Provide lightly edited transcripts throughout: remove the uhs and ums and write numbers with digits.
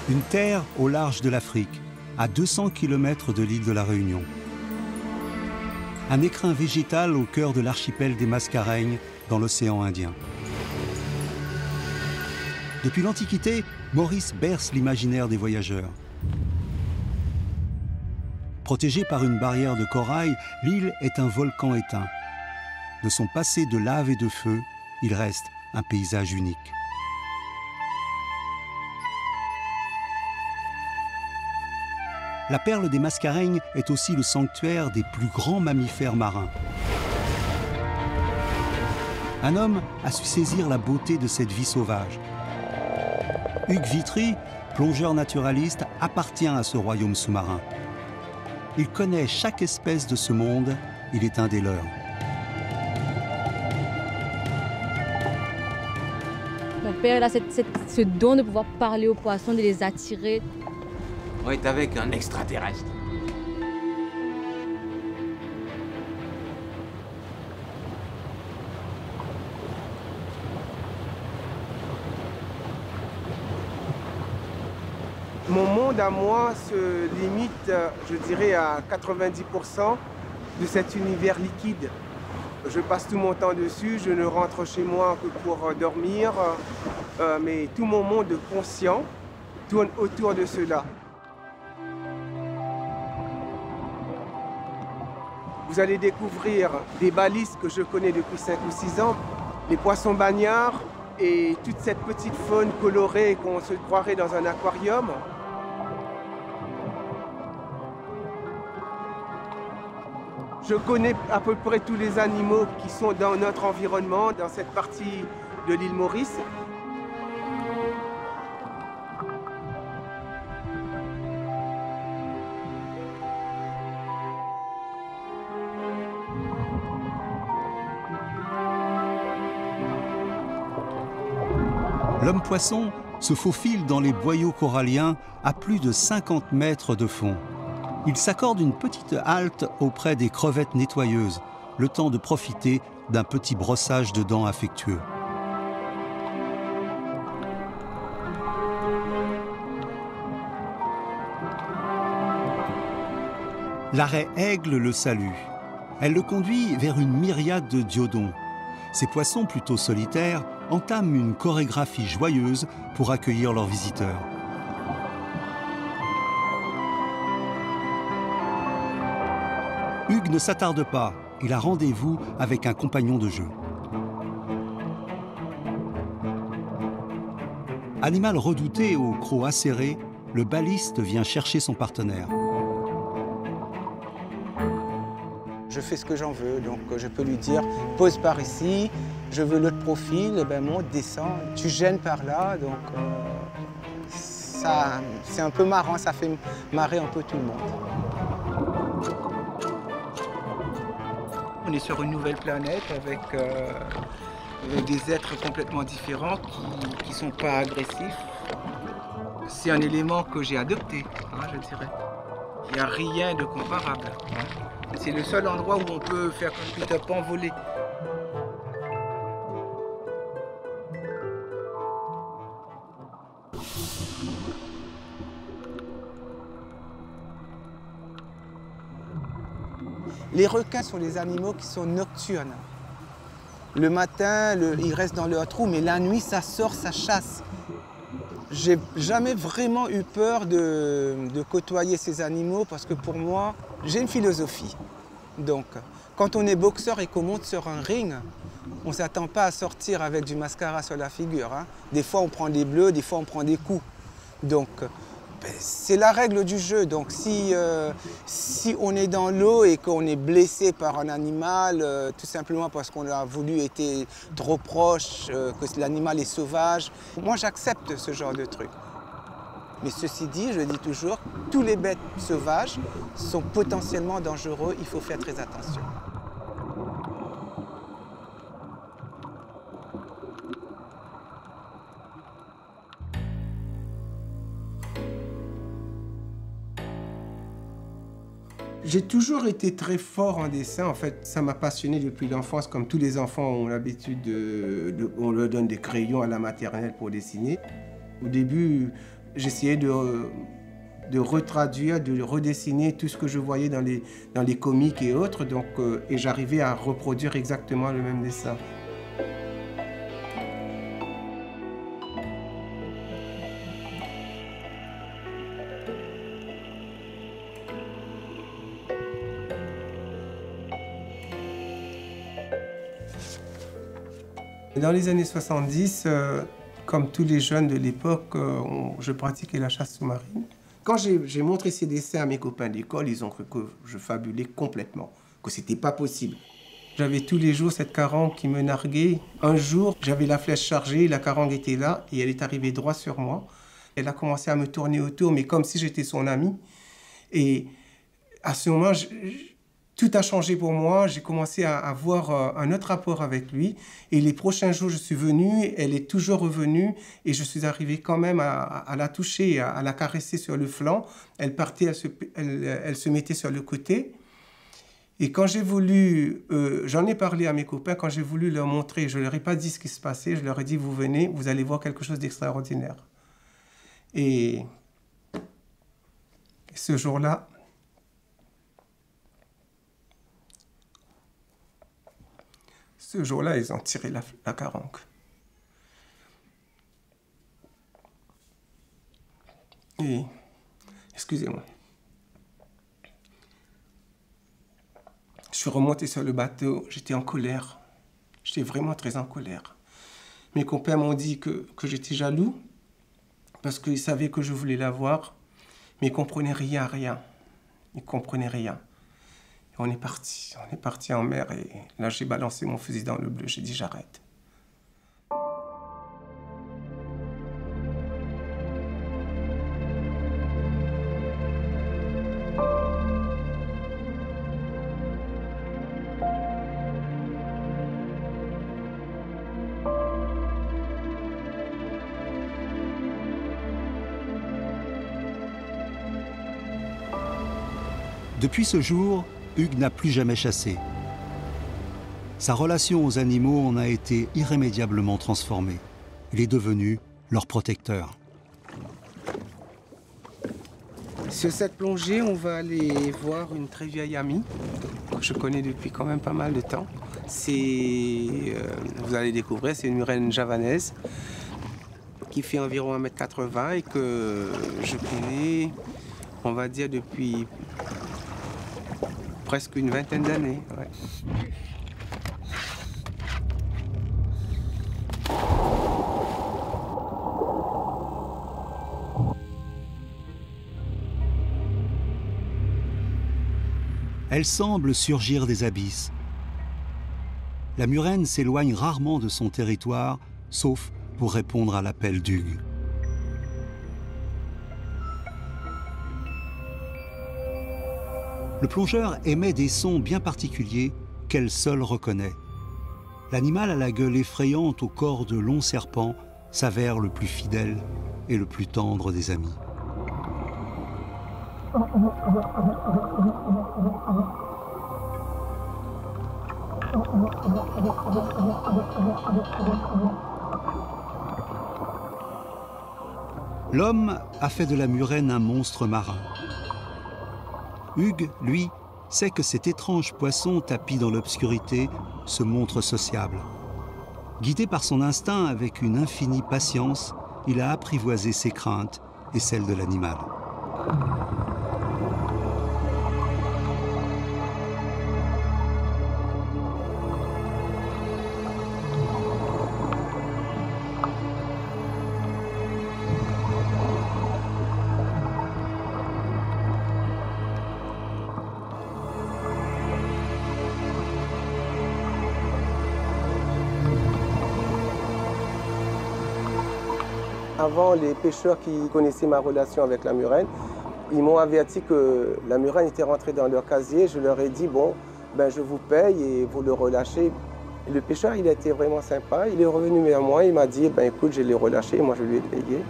Une terre au large de l'Afrique, à 200 km de l'île de la Réunion. Un écrin végétal au cœur de l'archipel des Mascareignes, dans l'océan Indien. Depuis l'Antiquité, Maurice berce l'imaginaire des voyageurs. Protégée par une barrière de corail, l'île est un volcan éteint. De son passé de lave et de feu, il reste un paysage unique. La perle des Mascareignes est aussi le sanctuaire des plus grands mammifères marins. Un homme a su saisir la beauté de cette vie sauvage. Hugues Vitry, plongeur naturaliste, appartient à ce royaume sous-marin. Il connaît chaque espèce de ce monde, il est un des leurs. Mon père a ce don de pouvoir parler aux poissons, de les attirer. On est avec un extraterrestre. Mon monde à moi se limite, je dirais, à 90% de cet univers liquide. Je passe tout mon temps dessus, je ne rentre chez moi que pour dormir, mais tout mon monde conscient tourne autour de cela. Vous allez découvrir des balises que je connais depuis 5 ou 6 ans, les poissons bagnards et toute cette petite faune colorée qu'on se croirait dans un aquarium. Je connais à peu près tous les animaux qui sont dans notre environnement, dans cette partie de l'île Maurice. L'homme-poisson se faufile dans les boyaux coralliens à plus de 50 mètres de fond. Il s'accorde une petite halte auprès des crevettes nettoyeuses, le temps de profiter d'un petit brossage de dents affectueux. L'arrêt Aigle le salue. Elle le conduit vers une myriade de diodons. Ces poissons plutôt solitaires entament une chorégraphie joyeuse pour accueillir leurs visiteurs. Hugues ne s'attarde pas, il a rendez-vous avec un compagnon de jeu. Animal redouté au croc acéré, le baliste vient chercher son partenaire. Je fais ce que j'en veux, donc je peux lui dire pose par ici, je veux l'autre profil, et ben monte, descend, tu gênes par là, donc ça c'est un peu marrant, ça fait marrer un peu tout le monde. On est sur une nouvelle planète avec des êtres complètement différents qui ne sont pas agressifs. C'est un élément que j'ai adopté, hein, je dirais. Il n'y a rien de comparable. C'est le seul endroit où on peut faire comme Peter Pan voler. Les requins sont des animaux qui sont nocturnes. Le matin, ils restent dans leur trou, mais la nuit, ça sort, ça chasse. J'ai jamais vraiment eu peur de côtoyer ces animaux parce que pour moi, j'ai une philosophie. Donc, quand on est boxeur et qu'on monte sur un ring, on ne s'attend pas à sortir avec du mascara sur la figure, hein. Des fois, on prend des bleus, des fois, on prend des coups. Donc, c'est la règle du jeu. Donc, si on est dans l'eau et qu'on est blessé par un animal, tout simplement parce qu'on a voulu être trop proche, que l'animal est sauvage, moi, j'accepte ce genre de truc. Mais ceci dit, je dis toujours, tous les bêtes sauvages sont potentiellement dangereux, il faut faire très attention. J'ai toujours été très fort en dessin. En fait, ça m'a passionné depuis l'enfance. Comme tous les enfants ont l'habitude on leur donne des crayons à la maternelle pour dessiner. Au début, j'essayais de retraduire, de redessiner tout ce que je voyais dans les comics et autres, donc, et j'arrivais à reproduire exactement le même dessin. Dans les années 70, comme tous les jeunes de l'époque, je pratiquais la chasse sous-marine. Quand j'ai montré ces dessins à mes copains d'école, ils ont cru que je fabulais complètement, que c'était pas possible. J'avais tous les jours cette carangue qui me narguait. Un jour, j'avais la flèche chargée, la carangue était là et elle est arrivée droit sur moi. Elle a commencé à me tourner autour, mais comme si j'étais son ami. Et à ce moment, tout a changé pour moi. J'ai commencé à avoir un autre rapport avec lui. Et les prochains jours, je suis venu, elle est toujours revenue. Et je suis arrivé quand même à la toucher, à la caresser sur le flanc. Elle partait, elle se mettait sur le côté. Et quand j'ai voulu, j'en ai parlé à mes copains, quand j'ai voulu leur montrer, je ne leur ai pas dit ce qui se passait. Je leur ai dit, vous venez, vous allez voir quelque chose d'extraordinaire. Et ce jour-là, ils ont tiré la carangue. Et, excusez-moi. Je suis remonté sur le bateau, j'étais en colère. J'étais vraiment très en colère. Mes copains m'ont dit que j'étais jaloux, parce qu'ils savaient que je voulais la voir, mais ils ne comprenaient rien. Ils ne comprenaient rien. On est parti en mer et là j'ai balancé mon fusil dans le bleu, j'ai dit j'arrête. Depuis ce jour, Hugues n'a plus jamais chassé. Sa relation aux animaux en a été irrémédiablement transformée. Il est devenu leur protecteur. Sur cette plongée, on va aller voir une très vieille amie que je connais depuis quand même pas mal de temps. Vous allez découvrir, c'est une murène javanaise qui fait environ 1,80 m et que je connais, on va dire, depuis presque une vingtaine d'années. Ouais. Elle semble surgir des abysses. La murène s'éloigne rarement de son territoire, sauf pour répondre à l'appel d'Hugues. Le plongeur émet des sons bien particuliers qu'elle seule reconnaît. L'animal à la gueule effrayante au corps de long serpent s'avère le plus fidèle et le plus tendre des amis. L'homme a fait de la murène un monstre marin. Hugues, lui, sait que cet étrange poisson tapi dans l'obscurité se montre sociable. Guidé par son instinct avec une infinie patience, il a apprivoisé ses craintes et celles de l'animal. Avant, les pêcheurs qui connaissaient ma relation avec la murène, ils m'ont averti que la murène était rentrée dans leur casier. Je leur ai dit, bon, ben, je vous paye et vous le relâchez. Et le pêcheur, il a été vraiment sympa. Il est revenu vers moi, il m'a dit, ben, écoute, je l'ai relâché, moi je lui ai payé.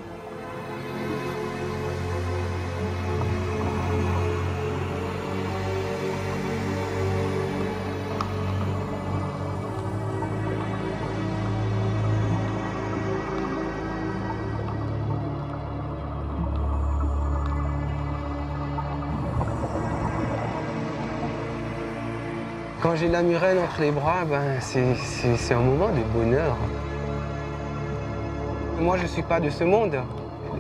Quand j'ai la murène entre les bras, ben, c'est un moment de bonheur. Moi, je ne suis pas de ce monde.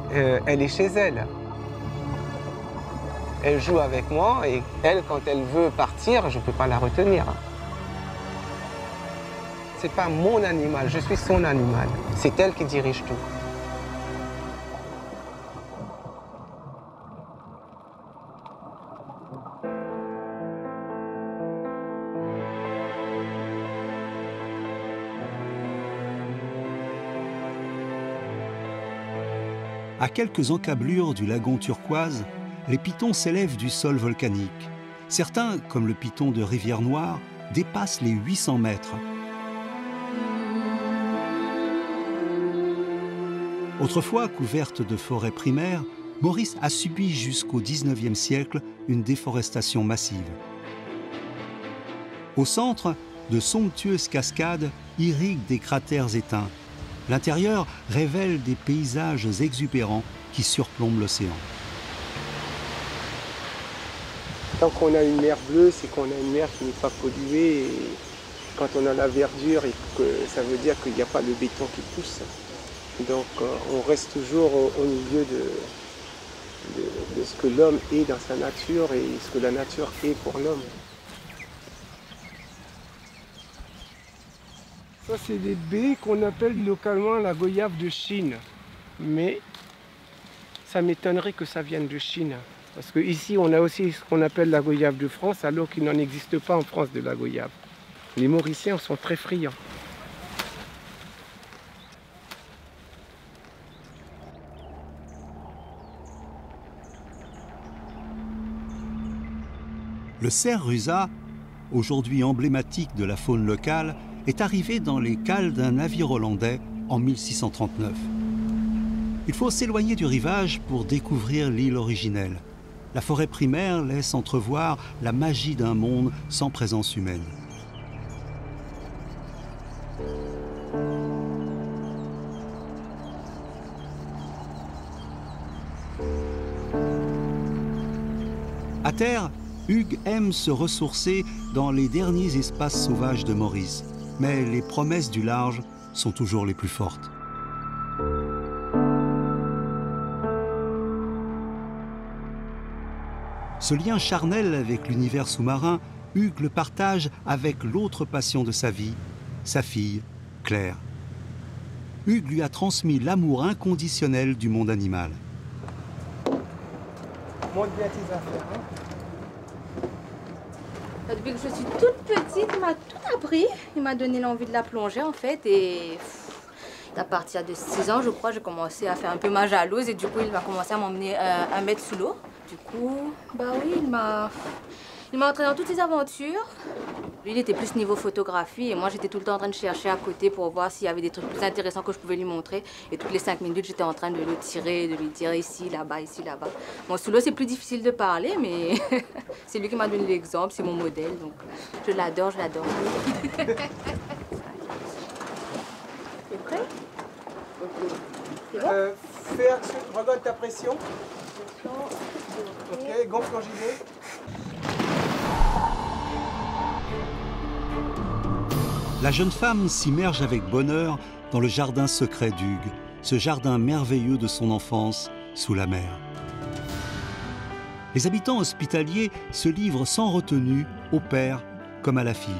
Elle est chez elle. Elle joue avec moi et elle, quand elle veut partir, je ne peux pas la retenir. Ce n'est pas mon animal, je suis son animal. C'est elle qui dirige tout. À quelques encablures du lagon turquoise, les pitons s'élèvent du sol volcanique. Certains, comme le piton de Rivière-Noire, dépassent les 800 mètres. Autrefois couverte de forêts primaires, Maurice a subi jusqu'au XIXe siècle une déforestation massive. Au centre, de somptueuses cascades irriguent des cratères éteints. L'intérieur révèle des paysages exubérants qui surplombent l'océan. Tant qu'on a une mer bleue, c'est qu'on a une mer qui n'est pas polluée. Et quand on a la verdure, ça veut dire qu'il n'y a pas de béton qui pousse. Donc on reste toujours au milieu de ce que l'homme est dans sa nature et ce que la nature est pour l'homme. Ça, c'est des baies qu'on appelle localement la goyave de Chine. Mais ça m'étonnerait que ça vienne de Chine. Parce qu'ici, on a aussi ce qu'on appelle la goyave de France, alors qu'il n'en existe pas en France de la goyave. Les Mauriciens sont très friands. Le cerf rusa, aujourd'hui emblématique de la faune locale, est arrivé dans les cales d'un navire hollandais en 1639. Il faut s'éloigner du rivage pour découvrir l'île originelle. La forêt primaire laisse entrevoir la magie d'un monde sans présence humaine. À terre, Hugues aime se ressourcer dans les derniers espaces sauvages de Maurice. Mais les promesses du large sont toujours les plus fortes. Ce lien charnel avec l'univers sous-marin, Hugues le partage avec l'autre passion de sa vie, sa fille, Claire. Hugues lui a transmis l'amour inconditionnel du monde animal. Montre bien tes affaires, hein. Depuis que je suis toute petite, il m'a tout appris. Il m'a donné l'envie de la plonger en fait. Et à partir de 6 ans, je crois, j'ai commencé à faire un peu ma jalouse. Et du coup, il m'a commencé à m'emmener 1 mètre sous l'eau. Du coup, bah oui, il m'a entraîné dans toutes ses aventures. Lui, il était plus niveau photographie. Et moi, j'étais tout le temps en train de chercher à côté pour voir s'il y avait des trucs plus intéressants que je pouvais lui montrer. Et toutes les 5 minutes, j'étais en train de le tirer, de lui dire ici, là-bas, ici, là-bas. Bon, sous l'eau, c'est plus difficile de parler, mais c'est lui qui m'a donné l'exemple, c'est mon modèle. Donc, je l'adore, je l'adore. T'es prêt? Ok. C'est bon? Fais action, regarde ta pression. Ok, gonfle quand j'y vais. La jeune femme s'immerge avec bonheur dans le jardin secret d'Hugues, ce jardin merveilleux de son enfance sous la mer. Les habitants hospitaliers se livrent sans retenue au père comme à la fille.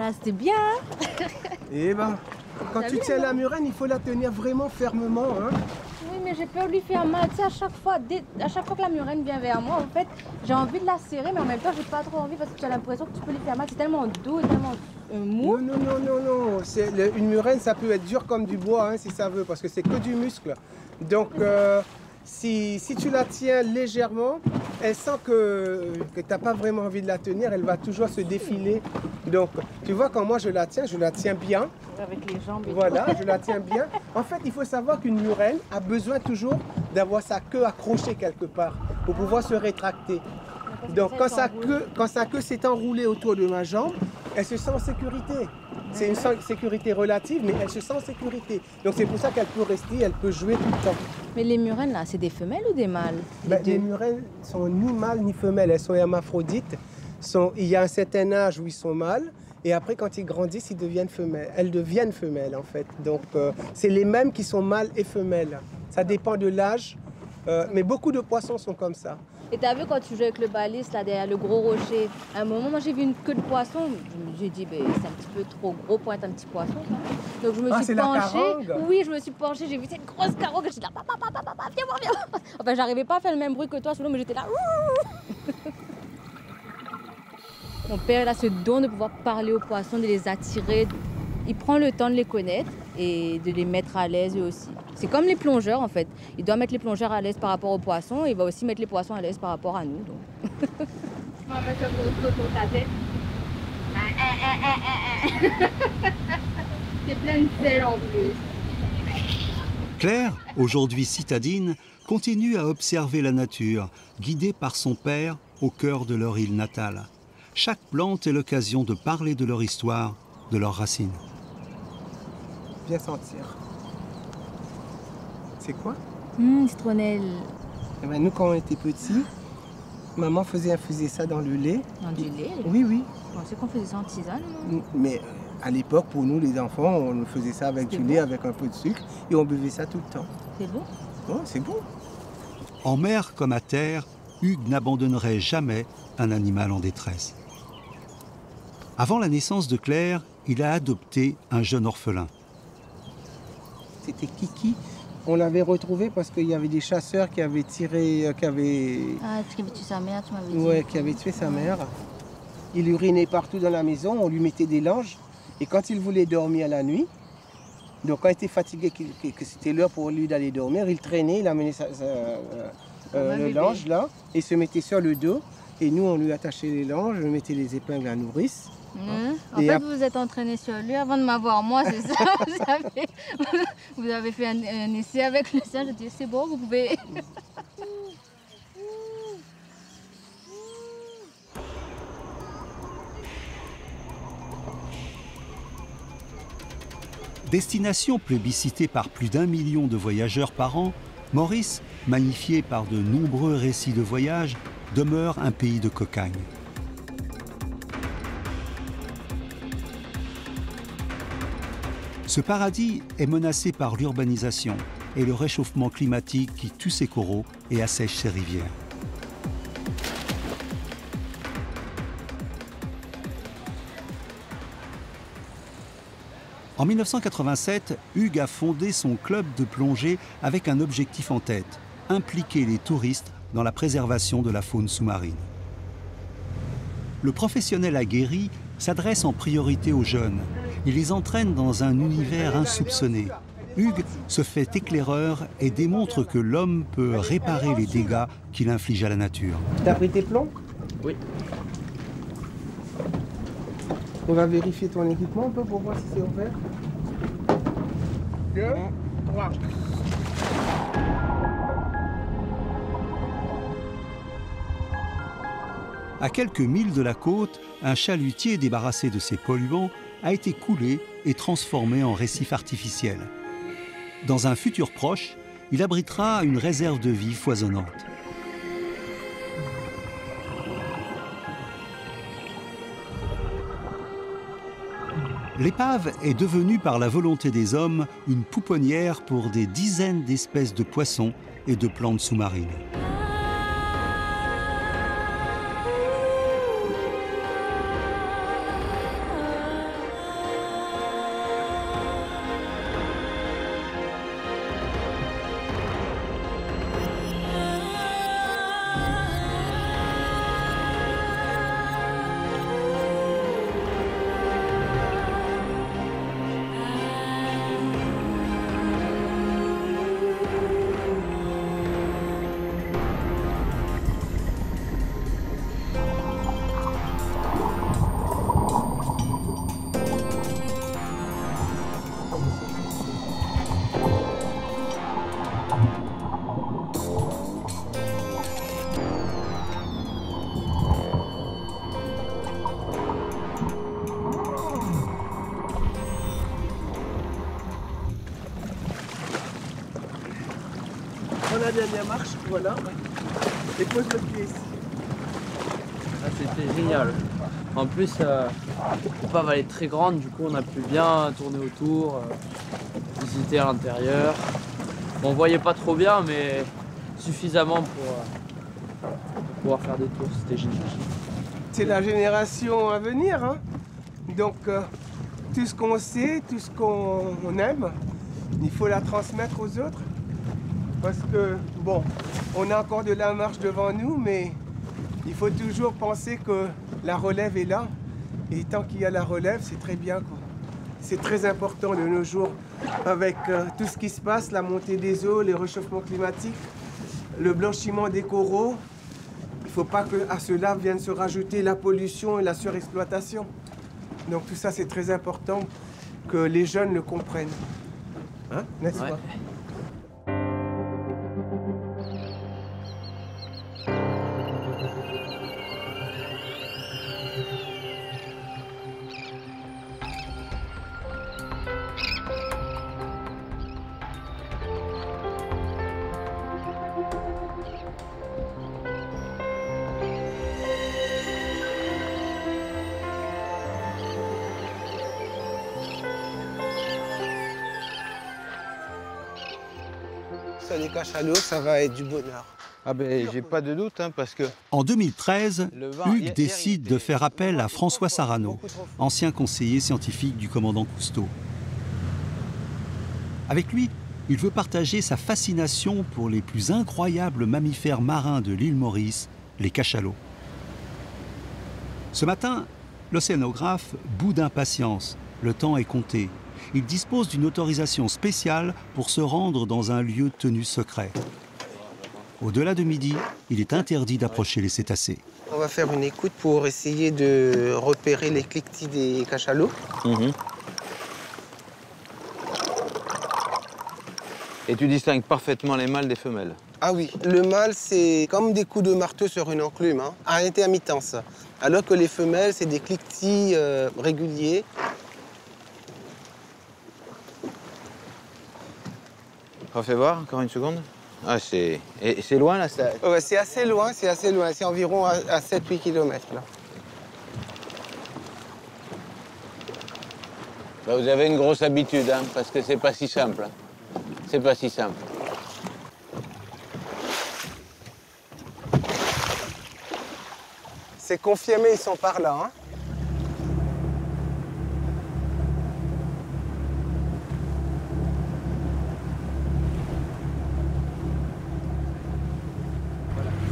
là, c'était bien. Eh ben, quand tu tiens la murène, il faut la tenir vraiment fermement. Hein. Oui, mais j'ai peur de lui faire mal. Tu sais, à chaque fois que la murène vient vers moi, en fait, j'ai envie de la serrer, mais en même temps, j'ai pas trop envie parce que tu as l'impression que tu peux lui faire mal. C'est tellement doux, tellement mou. Non, non, non, non, non. Une murène, ça peut être dur comme du bois, hein, si ça veut, parce que c'est que du muscle. Donc, si tu la tiens légèrement, elle sent que tu n'as pas vraiment envie de la tenir, elle va toujours se défiler. Donc, tu vois, quand moi je la tiens bien. Avec les jambes et Voilà, tout. je la tiens bien. En fait, il faut savoir qu'une murène a besoin toujours d'avoir sa queue accrochée quelque part pour pouvoir se rétracter. Donc, quand sa queue s'est enroulée autour de ma jambe, elle se sent en sécurité. C'est une sécurité relative, mais elle se sent en sécurité. Donc, c'est pour ça qu'elle peut rester, elle peut jouer tout le temps. Mais les murènes, là, c'est des femelles ou des mâles? Les murènes sont ni mâles ni femelles, elles sont hermaphrodites. Il y a un certain âge où ils sont mâles, et après, quand ils grandissent, ils deviennent femelles. Elles deviennent femelles, en fait. Donc, c'est les mêmes qui sont mâles et femelles. Ça dépend de l'âge, mais beaucoup de poissons sont comme ça. Et t'as vu quand tu jouais avec le baliste, là, derrière le gros rocher, à un moment, moi, j'ai vu une queue de poisson. J'ai dit, ben, c'est un petit peu trop gros pour être un petit poisson, ça. Donc, je me suis penchée. Oui, je me suis penchée. J'ai vu cette grosse carotte. J'étais là, viens voir, viens voir. Enfin, j'arrivais pas à faire le même bruit que toi sous l'eau, mais j'étais là. Mon père, il a ce don de pouvoir parler aux poissons, de les attirer. Il prend le temps de les connaître et de les mettre à l'aise eux aussi. C'est comme les plongeurs en fait. Il doit mettre les plongeurs à l'aise par rapport aux poissons et il va aussi mettre les poissons à l'aise par rapport à nous. Donc. C'est plein de sel en plus. Claire, aujourd'hui citadine, continue à observer la nature, guidée par son père au cœur de leur île natale. Chaque plante est l'occasion de parler de leur histoire, de leurs racines. Bien sentir. C'est quoi? Citronnelle. Eh ben, nous, quand on était petits, maman faisait infuser ça dans le lait. Dans du lait? Oui, oui. Je pensais qu'on faisait ça en tisane. Mais à l'époque, pour nous, les enfants, on faisait ça avec du lait, avec un peu de sucre, et on buvait ça tout le temps. C'est bon? Oh, c'est bon. En mer comme à terre, Hugues n'abandonnerait jamais un animal en détresse. Avant la naissance de Claire, il a adopté un jeune orphelin. C'était Kiki. On l'avait retrouvé parce qu'il y avait des chasseurs qui avaient tiré, Ah, qui avait tué sa mère, tu m'avais dit. Ouais, qui avaient tué sa mère. Il urinait partout dans la maison, on lui mettait des langes. Et quand il voulait dormir la nuit, donc quand il était fatigué, que c'était l'heure pour lui d'aller dormir, il traînait, il amenait le lange là, et se mettait sur le dos. Et nous, on lui attachait les langes, on mettait les épingles à nourrice. En fait, vous vous êtes entraîné sur lui avant de m'avoir moi, c'est ça? Vous avez fait un essai avec le sien, j'ai dit c'est bon, vous pouvez... Destination plébiscitée par plus d'1 million de voyageurs par an, Maurice, magnifié par de nombreux récits de voyage, demeure un pays de cocagne. Ce paradis est menacé par l'urbanisation et le réchauffement climatique qui tue ses coraux et assèche ses rivières. En 1987, Hugues a fondé son club de plongée avec un objectif en tête, impliquer les touristes dans la préservation de la faune sous-marine. Le professionnel aguerri s'adresse en priorité aux jeunes. Il les entraîne dans un univers insoupçonné. Hugues se fait éclaireur et démontre que l'homme peut réparer les dégâts qu'il inflige à la nature. T'as pris tes plombs? Oui. On va vérifier ton équipement un peu pour voir si c'est ouvert. 2, 3. À quelques milles de la côte, un chalutier débarrassé de ses polluants a été coulé et transformé en récif artificiel. Dans un futur proche, il abritera une réserve de vie foisonnante. L'épave est devenue par la volonté des hommes une pouponnière pour des dizaines d'espèces de poissons et de plantes sous-marines. Prends la dernière marche, voilà. Et pose le pied ici. Ah, c'était génial. En plus, l'épave elle est très grande, du coup on a pu bien tourner autour, visiter à l'intérieur. Bon, on voyait pas trop bien, mais suffisamment pour pouvoir faire des tours, c'était génial. C'est la génération à venir, hein. Donc tout ce qu'on sait, tout ce qu'on aime, il faut la transmettre aux autres. Parce que, bon, on a encore de la marche devant nous, mais il faut toujours penser que la relève est là. Et tant qu'il y a la relève, c'est très bien, quoi. C'est très important de nos jours, avec tout ce qui se passe, la montée des eaux, les réchauffements climatiques, le blanchiment des coraux. Il ne faut pas qu'à cela vienne se rajouter la pollution et la surexploitation. Donc tout ça, c'est très important que les jeunes le comprennent. Hein, n'est-ce pas? Ça, les cachalots, ça va être du bonheur. Ah ben, j'ai pas de doute, hein, parce que... En 2013, Le vin, hier, Hugues décide il était de faire appel à François Sarano, beaucoup trop fort. ancien conseiller scientifique du commandant Cousteau. Avec lui, il veut partager sa fascination pour les plus incroyables mammifères marins de l'île Maurice, les cachalots. Ce matin, l'océanographe bout d'impatience. Le temps est compté. Il dispose d'une autorisation spéciale pour se rendre dans un lieu tenu secret. Au-delà de midi, il est interdit d'approcher les cétacés. On va faire une écoute pour essayer de repérer les cliquetis des cachalots. Et tu distingues parfaitement les mâles des femelles. Ah oui, le mâle, c'est comme des coups de marteau sur une enclume, hein, à intermittence. Alors que les femelles, c'est des cliquetis réguliers. Refais voir, encore une seconde. Ah, c'est loin, là, ça... Ouais, c'est assez loin, c'est environ à 7-8 km, là. Bah, vous avez une grosse habitude, hein, parce que c'est pas si simple. Hein. C'est pas si simple. C'est confirmé, ils sont par là, hein.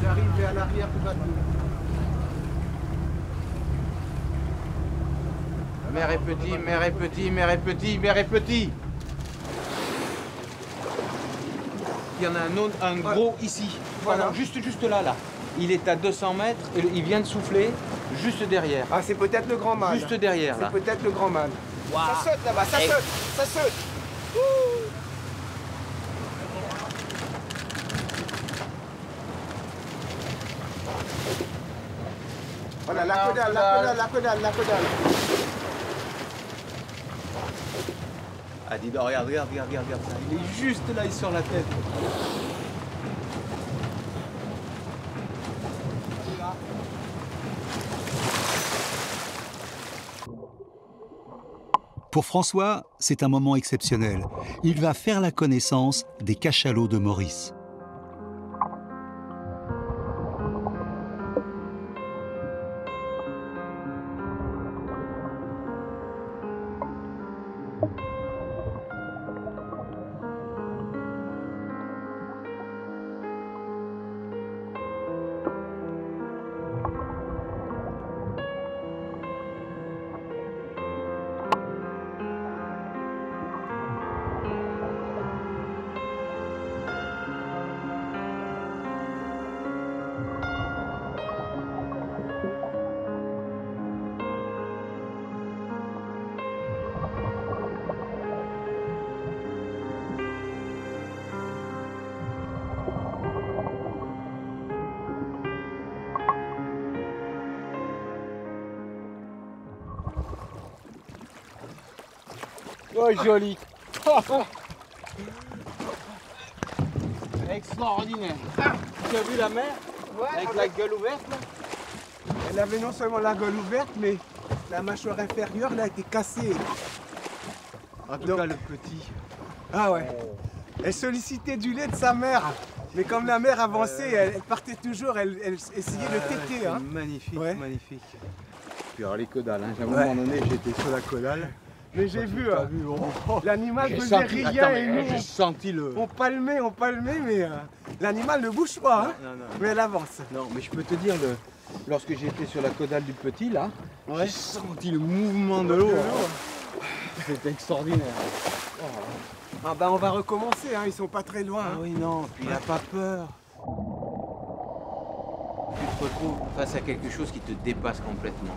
Ils arrivent vers l'arrière du bateau. Mère est petit, mère est petit, mère est petit, mère est petit. Il y en a un gros ici. Voilà, juste là, là. Il est à 200 mètres et il vient de souffler juste derrière. Ah, c'est peut-être le grand mâle. Juste derrière, là. C'est peut-être le grand mâle. Wow. Ça saute là-bas, ça saute, ça saute. Voilà, la caudale, la caudale, la caudale, la caudale. Ah, dis donc, regarde ça. Il est juste là, il est sur la tête. Pour François, c'est un moment exceptionnel. Il va faire la connaissance des cachalots de Maurice. Oh, joli. extraordinaire. Tu as vu la mer avec la gueule ouverte là? Elle avait non seulement la gueule ouverte, mais la mâchoire inférieure là, a été cassée. En tout Donc- cas, le petit. Ah ouais. Elle sollicitait du lait de sa mère. Mais comme la mère avançait, elle partait toujours, elle essayait de téter. Hein. Magnifique, Ouais. magnifique. Puis alors les caudales, hein. À un Ouais. moment donné, j'étais sur la caudale. Mais j'ai vu, T'as hein, vu, oh. l'animal J'ai faisait senti, rien attends, et mais nous, j'ai senti le... on palmait, mais l'animal ne bouge pas. Hein. Non, non, Mais elle avance. non, mais je peux te dire, lorsque j'étais sur la caudale du petit, là, j'ai senti le mouvement de l'eau. C'était extraordinaire. Ah bah on va recommencer, hein, ils sont pas très loin. Ah Hein. oui, non, puis il n'a pas peur. Tu te retrouves face à quelque chose qui te dépasse complètement.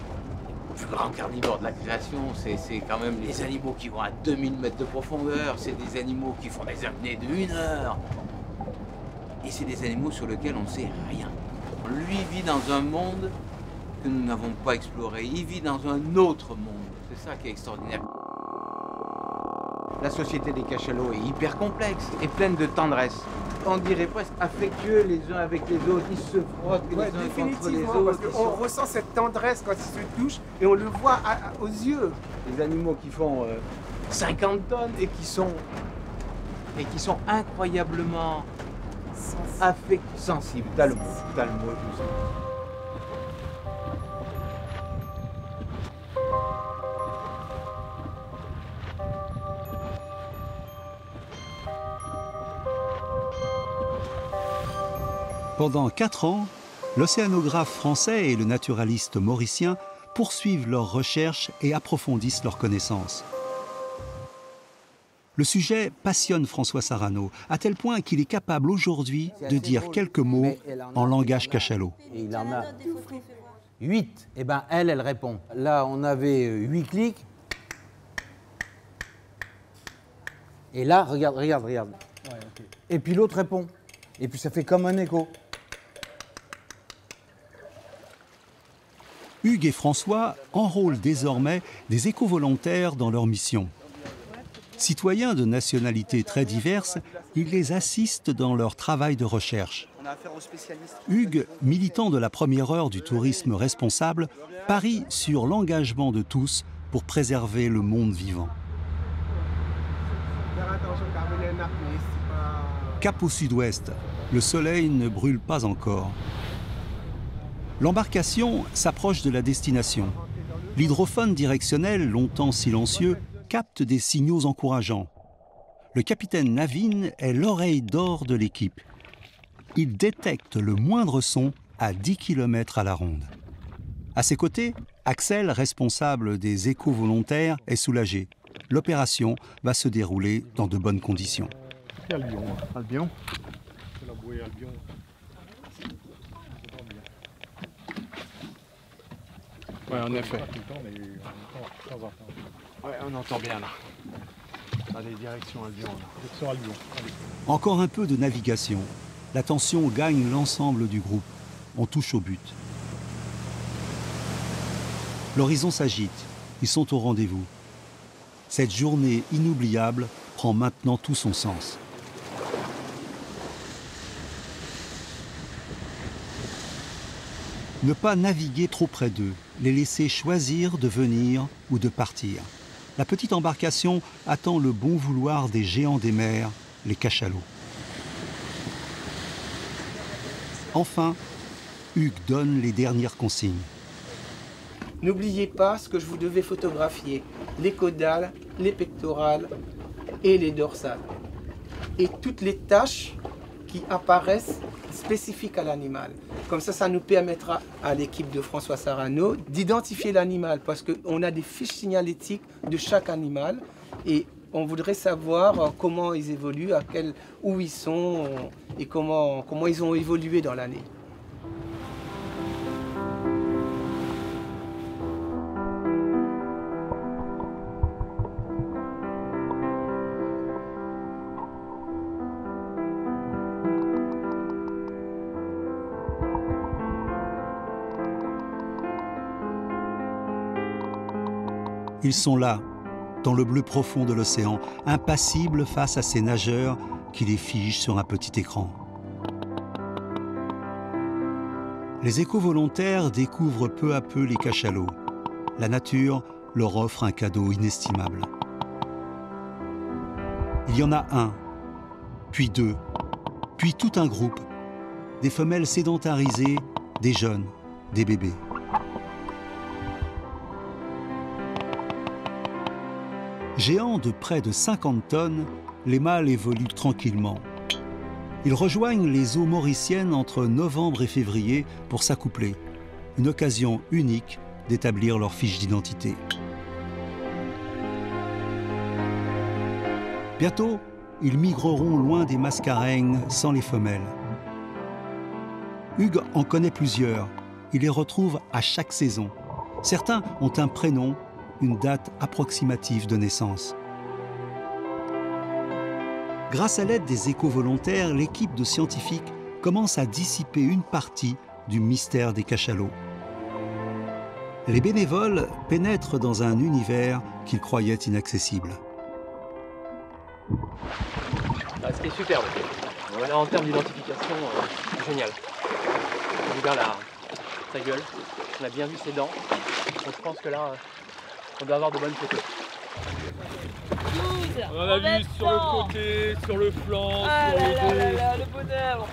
Le plus grand carnivore de la création, c'est quand même les animaux qui vont à 2000 mètres de profondeur, c'est des animaux qui font des apnées de 1 heure. Et c'est des animaux sur lesquels on ne sait rien. Lui vit dans un monde que nous n'avons pas exploré. Il vit dans un autre monde. C'est ça qui est extraordinaire. La société des cachalots est hyper complexe et pleine de tendresse. On dirait presque affectueux les uns avec les autres. Ils se frottent les Ouais, uns contre les définitivement, parce autres. qu'on ressent cette tendresse quand ils se touchent et on le voit aux yeux. Des animaux qui font 50 tonnes et qui sont incroyablement sensibles. T'as le mot, je sais. Pendant 4 ans, l'océanographe français et le naturaliste mauricien poursuivent leurs recherches et approfondissent leurs connaissances. Le sujet passionne François Sarano, à tel point qu'il est capable aujourd'hui de dire quelques mots en langage cachalot. Et il en a 8. Et ben elle répond. Là, on avait 8 clics. Et là, regarde. Et puis l'autre répond. Et puis ça fait comme un écho. Hugues et François enrôlent désormais des éco-volontaires dans leur mission. Citoyens de nationalités très diverses, ils les assistent dans leur travail de recherche. Hugues, militant de la première heure du tourisme responsable, parie sur l'engagement de tous pour préserver le monde vivant. Cap au sud-ouest, le soleil ne brûle pas encore. L'embarcation s'approche de la destination. L'hydrophone directionnel, longtemps silencieux, capte des signaux encourageants. Le capitaine Navin est l'oreille d'or de l'équipe. Il détecte le moindre son à 10 km à la ronde. À ses côtés, Axel, responsable des éco-volontaires, est soulagé. L'opération va se dérouler dans de bonnes conditions. Albion. Ouais, en effet. Ouais, on entend bien là. Allez, direction Albion. Encore un peu de navigation. La tension gagne l'ensemble du groupe. On touche au but. L'horizon s'agite. Ils sont au rendez-vous. Cette journée inoubliable prend maintenant tout son sens. Ne pas naviguer trop près d'eux, les laisser choisir de venir ou de partir. La petite embarcation attend le bon vouloir des géants des mers, les cachalots. Enfin, Hugues donne les dernières consignes. N'oubliez pas ce que je vous devais photographier, les caudales, les pectorales et les dorsales. Et toutes les taches qui apparaissent spécifiques à l'animal. Comme ça nous permettra à l'équipe de François Sarano d'identifier l'animal parce qu'on a des fiches signalétiques de chaque animal et on voudrait savoir comment ils évoluent, où ils sont et comment ils ont évolué dans l'année. Ils sont là, dans le bleu profond de l'océan, impassibles face à ces nageurs qui les figent sur un petit écran. Les éco-volontaires découvrent peu à peu les cachalots. La nature leur offre un cadeau inestimable. Il y en a un, puis deux, puis tout un groupe. Des femelles sédentarisées, des jeunes, des bébés. Géants de près de 50 tonnes, les mâles évoluent tranquillement. Ils rejoignent les eaux mauriciennes entre novembre et février pour s'accoupler. Une occasion unique d'établir leur fiche d'identité. Bientôt, ils migreront loin des mascarenhs sans les femelles. Hugues en connaît plusieurs. Il les retrouve à chaque saison. Certains ont un prénom, une date approximative de naissance. Grâce à l'aide des éco-volontaires, l'équipe de scientifiques commence à dissiper une partie du mystère des cachalots. Les bénévoles pénètrent dans un univers qu'ils croyaient inaccessible. C'était superbe. Voilà, en termes d'identification, génial. On regarde sa gueule, on a bien vu ses dents. Donc je pense que là, on doit avoir de bonnes photos. On en a vu sur le côté, sur le flanc, sur le dos. Le bonheur.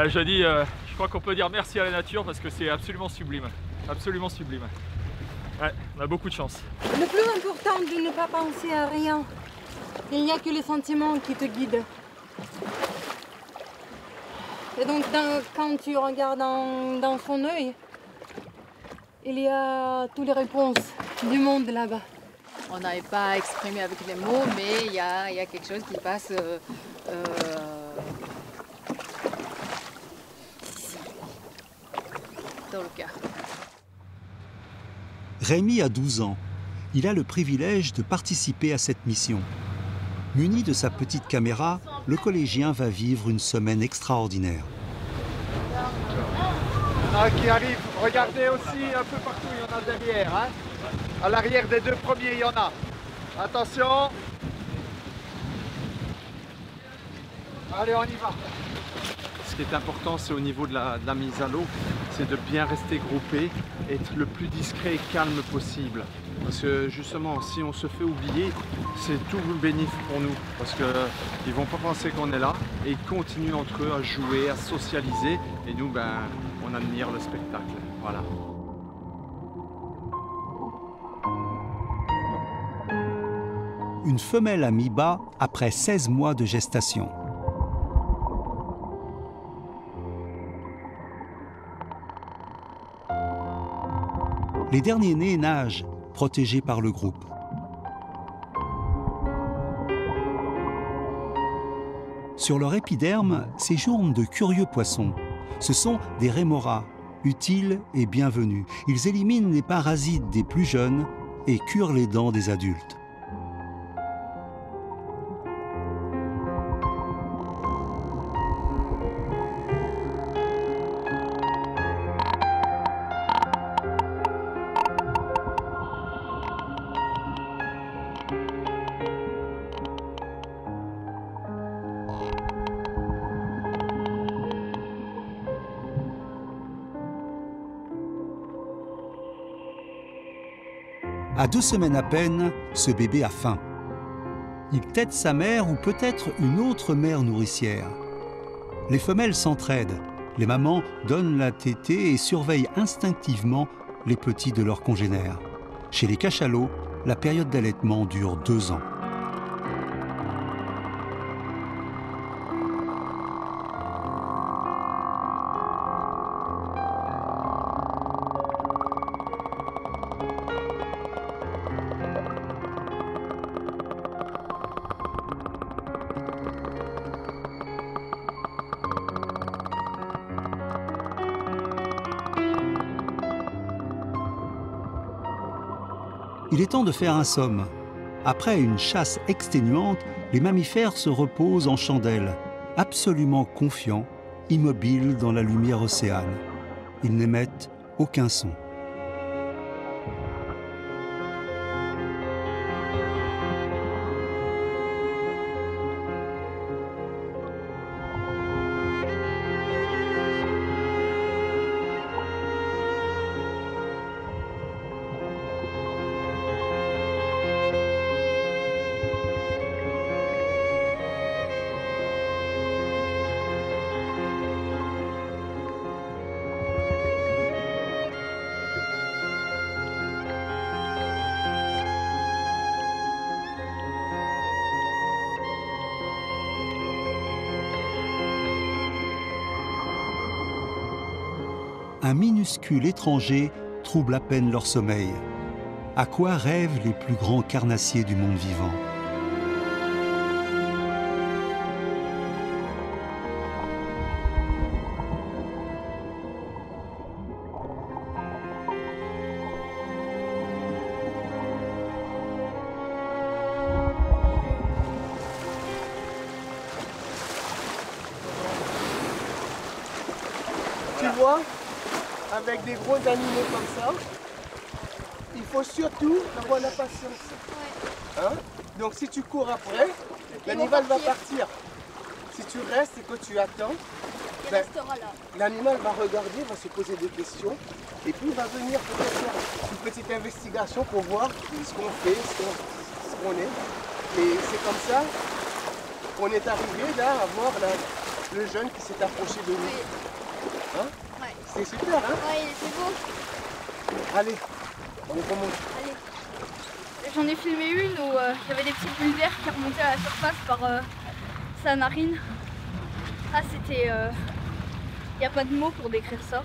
Je dis, je crois qu'on peut dire merci à la nature parce que c'est absolument sublime. Absolument sublime. Ouais, on a beaucoup de chance. Le plus important, de ne pas penser à rien. Il n'y a que les sentiments qui te guident. Et donc, quand tu regardes dans son œil, il y a toutes les réponses du monde là-bas. On n'arrive pas à exprimer avec les mots, mais il y a quelque chose qui passe dans le cœur. Rémi a 12 ans. Il a le privilège de participer à cette mission. Muni de sa petite caméra, le collégien va vivre une semaine extraordinaire. Il y en a qui arrivent, regardez aussi un peu partout, il y en a derrière. Hein. À l'arrière des deux premiers, il y en a. Attention. Allez, on y va. Ce qui est important, c'est au niveau de la mise à l'eau, c'est de bien rester groupé, être le plus discret et calme possible. Parce que justement, si on se fait oublier, c'est tout bénéfique pour nous. Parce qu'ils ne vont pas penser qu'on est là et ils continuent entre eux à jouer, à socialiser. Et nous, on admire le spectacle. Voilà. Une femelle à mi-bas après 16 mois de gestation. Les derniers nés nagent, protégés par le groupe. Sur leur épiderme séjournent de curieux poissons. Ce sont des rémoras, utiles et bienvenus. Ils éliminent les parasites des plus jeunes et curent les dents des adultes. À 2 semaines à peine, ce bébé a faim. Il tète sa mère ou peut-être une autre mère nourricière. Les femelles s'entraident. Les mamans donnent la tétée et surveillent instinctivement les petits de leurs congénères. Chez les cachalots, la période d'allaitement dure 2 ans. Il est temps de faire un somme. Après une chasse exténuante, les mammifères se reposent en chandelle, absolument confiants, immobiles dans la lumière océane. Ils n'émettent aucun son. un minuscule étranger trouble à peine leur sommeil. À quoi rêvent les plus grands carnassiers du monde vivant? Tu vois, avec des gros animaux comme ça, il faut surtout avoir la patience. Hein? Donc si tu cours après, l'animal va partir. Si tu restes et que tu attends, ben, l'animal va regarder, va se poser des questions, et puis il va venir peut-être faire une petite investigation pour voir ce qu'on fait, ce qu'on est. Et c'est comme ça qu'on est arrivé là à voir le jeune qui s'est approché de nous. Hein? Ouais. C'est super, hein? Ouais, c'est beau. Allez, on remonte. Allez. J'en ai filmé une où il y avait des petites bulles d'air qui remontaient à la surface par sa narine. Ah, c'était... Il n'y a pas de mots pour décrire ça.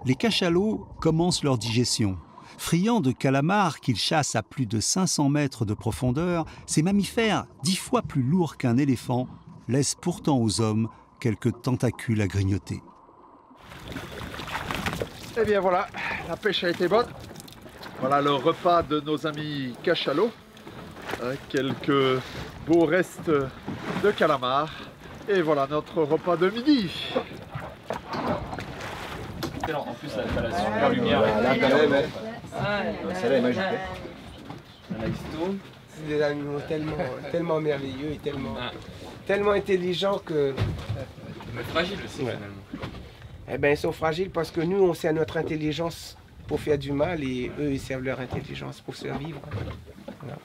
Les cachalots commencent leur digestion. Friands de calamars qu'ils chassent à plus de 500 mètres de profondeur, ces mammifères, 10 fois plus lourds qu'un éléphant, laissent pourtant aux hommes quelques tentacules à grignoter. Eh bien voilà, la pêche a été bonne. Voilà le repas de nos amis cachalots. Quelques beaux restes de calamars. Et voilà notre repas de midi. En plus, ça a la super lumière. Celle-là est magique. C'est des animaux tellement merveilleux et tellement intelligents que... Mais fragiles aussi, finalement. Eh bien, ils sont fragiles parce que nous, on sert notre intelligence pour faire du mal et eux, ils servent leur intelligence pour survivre. Voilà.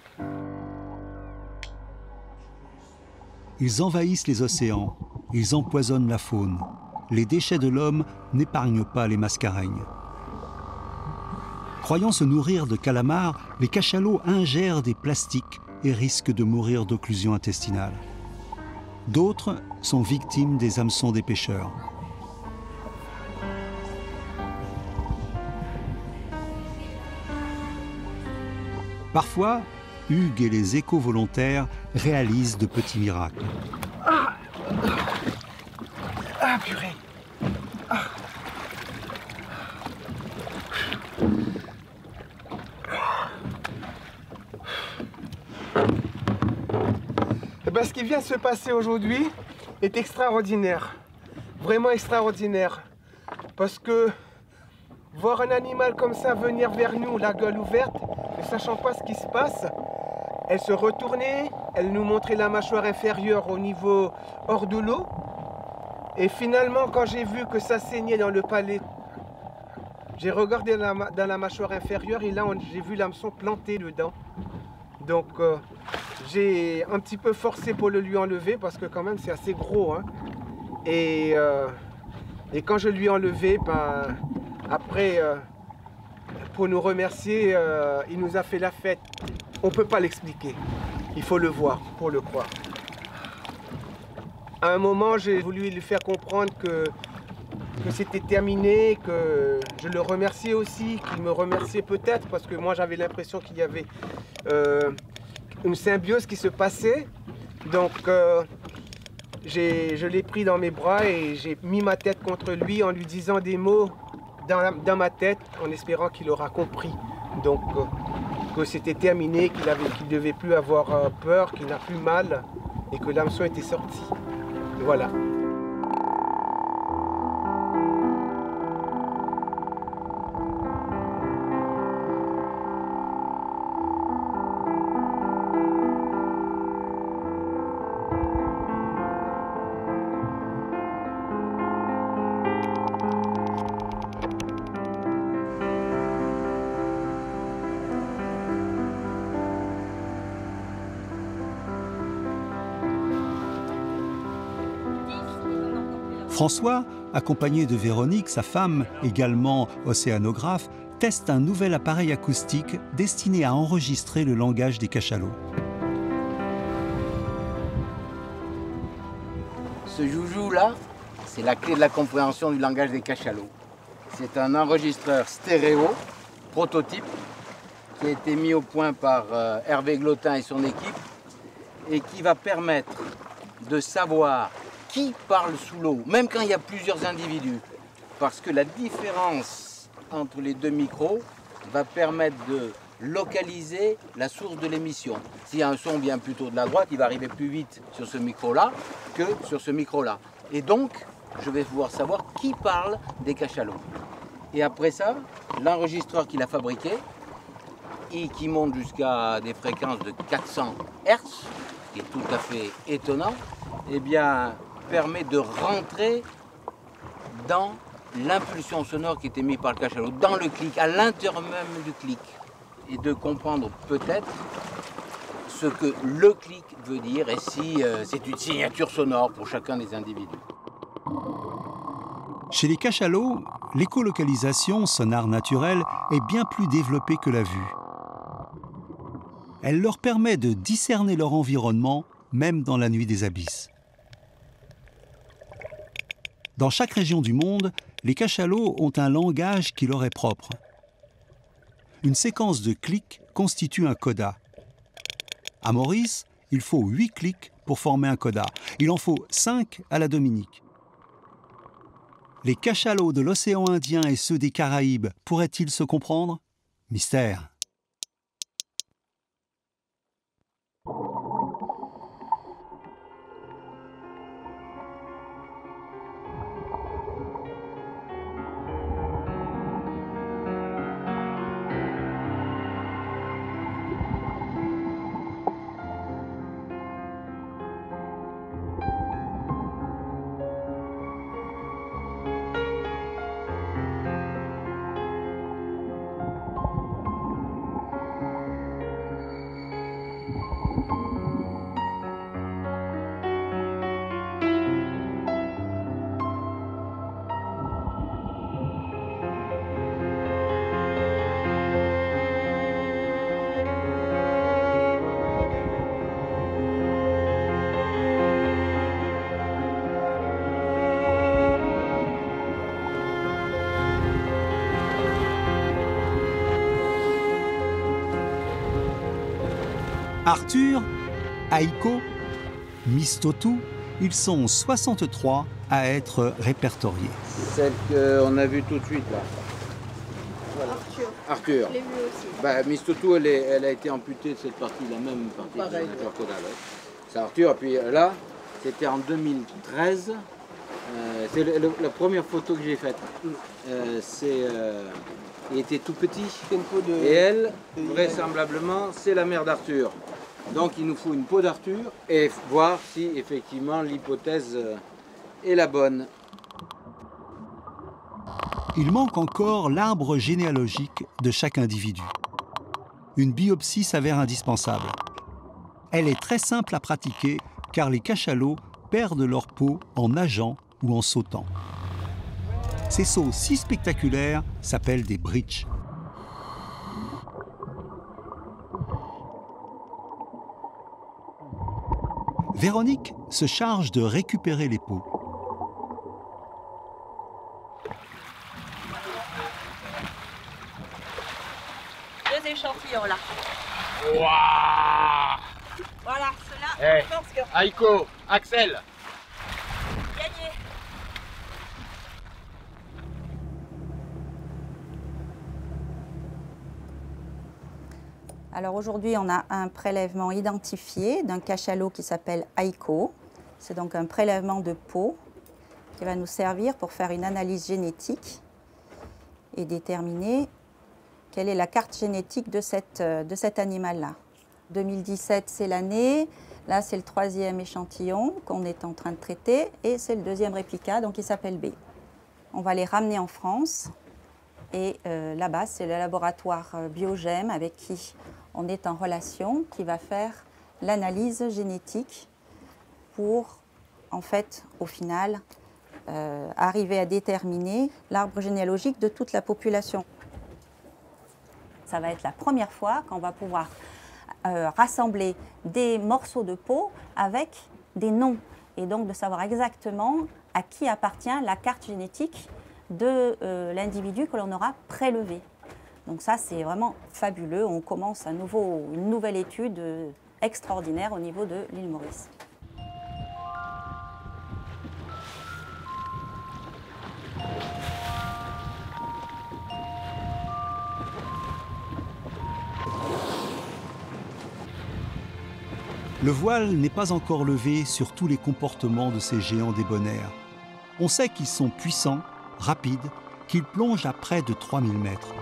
Ils envahissent les océans, ils empoisonnent la faune. Les déchets de l'homme n'épargnent pas les mascareignes. Croyant se nourrir de calamars, les cachalots ingèrent des plastiques et risquent de mourir d'occlusion intestinale. D'autres sont victimes des hameçons des pêcheurs. Parfois, Hugues et les éco-volontaires réalisent de petits miracles. Ah, purée! Ah. Eh ben, ce qui vient de se passer aujourd'hui est extraordinaire. Vraiment extraordinaire. Parce que voir un animal comme ça venir vers nous, la gueule ouverte, ne sachant pas ce qui se passe, elle se retournait, elle nous montrait la mâchoire inférieure au niveau hors de l'eau. Et finalement, quand j'ai vu que ça saignait dans le palais, j'ai regardé dans la mâchoire inférieure et là, j'ai vu l'hameçon planté dedans. Donc, j'ai un petit peu forcé pour le lui enlever parce que quand même, c'est assez gros. Hein. Et quand je lui ai enlevé, ben, après, pour nous remercier, il nous a fait la fête. On ne peut pas l'expliquer. Il faut le voir pour le croire. À un moment, j'ai voulu lui faire comprendre que c'était terminé, que je le remerciais aussi, qu'il me remerciait peut-être, parce que moi j'avais l'impression qu'il y avait une symbiose qui se passait. Donc je l'ai pris dans mes bras et j'ai mis ma tête contre lui en lui disant des mots dans ma tête, en espérant qu'il aura compris. Donc que c'était terminé, qu'il ne devait plus avoir peur, qu'il n'a plus mal et que l'hameçon était sorti. Voilà. François, accompagné de Véronique, sa femme, également océanographe, teste un nouvel appareil acoustique destiné à enregistrer le langage des cachalots. Ce joujou-là, c'est la clé de la compréhension du langage des cachalots. C'est un enregistreur stéréo, prototype, qui a été mis au point par Hervé Glotin et son équipe, et qui va permettre de savoir qui parle sous l'eau, même quand il y a plusieurs individus. Parce que la différence entre les deux micros va permettre de localiser la source de l'émission. S'il y a un son bien plutôt de la droite, il va arriver plus vite sur ce micro-là que sur ce micro-là. Et donc, je vais pouvoir savoir qui parle des cachalots. Et après ça, l'enregistreur qu'il a fabriqué, et qui monte jusqu'à des fréquences de 400 Hz, ce qui est tout à fait étonnant, eh bien, permet de rentrer dans l'impulsion sonore qui était mise par le cachalot, dans le clic, à l'intérieur même du clic, et de comprendre peut-être ce que le clic veut dire et si c'est une signature sonore pour chacun des individus. Chez les cachalots, l'écolocalisation, sonar naturel, est bien plus développée que la vue. Elle leur permet de discerner leur environnement, même dans la nuit des abysses. Dans chaque région du monde, les cachalots ont un langage qui leur est propre. Une séquence de clics constitue un coda. À Maurice, il faut 8 clics pour former un coda. Il en faut 5 à la Dominique. Les cachalots de l'océan Indien et ceux des Caraïbes pourraient-ils se comprendre? Mystère. Arthur, Aiko, Mistotu, ils sont 63 à être répertoriés. Celle qu'on a vue tout de suite là. Voilà. Arthur. Je l'ai vu aussi. Bah, Mistotu, elle a été amputée de cette partie, la même partie. Pareil. C'est Arthur, et puis là, c'était en 2013. C'est la première photo que j'ai faite. Il était tout petit. Et elle, vraisemblablement, c'est la mère d'Arthur. Donc il nous faut une peau d'Arthur et voir si effectivement l'hypothèse est la bonne. Il manque encore l'arbre généalogique de chaque individu. Une biopsie s'avère indispensable. Elle est très simple à pratiquer car les cachalots perdent leur peau en nageant ou en sautant. Ces sauts si spectaculaires s'appellent des breaches. Véronique se charge de récupérer les peaux. Deux échantillons là. Waouh! Voilà, ceux-là, je pense que... Aiko, Axel. Gagné. Alors aujourd'hui, on a un prélèvement identifié d'un cachalot qui s'appelle Aiko. C'est donc un prélèvement de peau qui va nous servir pour faire une analyse génétique et déterminer quelle est la carte génétique de cet animal-là. 2017, c'est l'année. Là, c'est le 3e échantillon qu'on est en train de traiter et c'est le 2e réplica, donc il s'appelle B. On va les ramener en France et là-bas, c'est le laboratoire Biogem avec qui on est en relation, qui va faire l'analyse génétique pour, en fait, au final, arriver à déterminer l'arbre généalogique de toute la population. ça va être la première fois qu'on va pouvoir rassembler des morceaux de peau avec des noms. Et donc de savoir exactement à qui appartient la carte génétique de l'individu que l'on aura prélevé. Donc ça, c'est vraiment fabuleux. On commence une nouvelle étude extraordinaire au niveau de l'île Maurice. Le voile n'est pas encore levé sur tous les comportements de ces géants débonnaires. On sait qu'ils sont puissants, rapides, qu'ils plongent à près de 3000 mètres.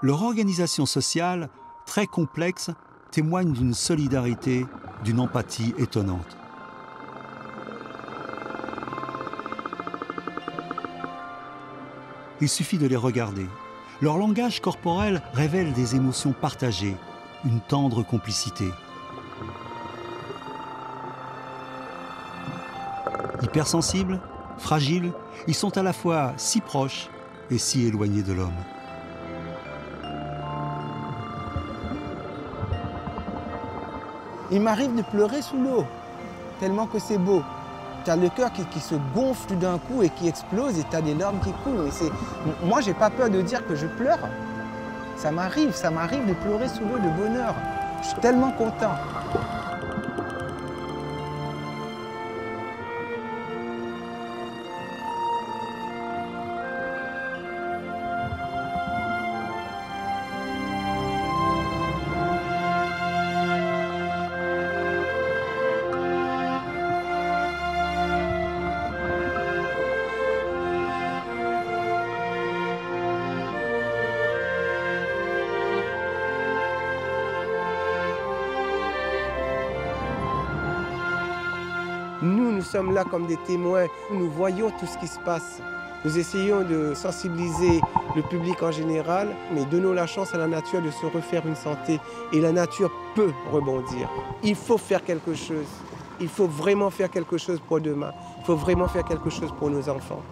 Leur organisation sociale, très complexe, témoigne d'une solidarité, d'une empathie étonnante. Il suffit de les regarder. Leur langage corporel révèle des émotions partagées, une tendre complicité. Hypersensibles, fragiles, ils sont à la fois si proches et si éloignés de l'homme. Il m'arrive de pleurer sous l'eau, tellement que c'est beau. Tu as le cœur qui se gonfle tout d'un coup et qui explose et tu as des larmes qui coulent. Moi, j'ai pas peur de dire que je pleure. Ça m'arrive de pleurer sous l'eau de bonheur. Je suis tellement content. Nous sommes là comme des témoins. Nous voyons tout ce qui se passe. Nous essayons de sensibiliser le public en général, mais donnons la chance à la nature de se refaire une santé. Et la nature peut rebondir. Il faut faire quelque chose. Il faut vraiment faire quelque chose pour demain. Il faut vraiment faire quelque chose pour nos enfants.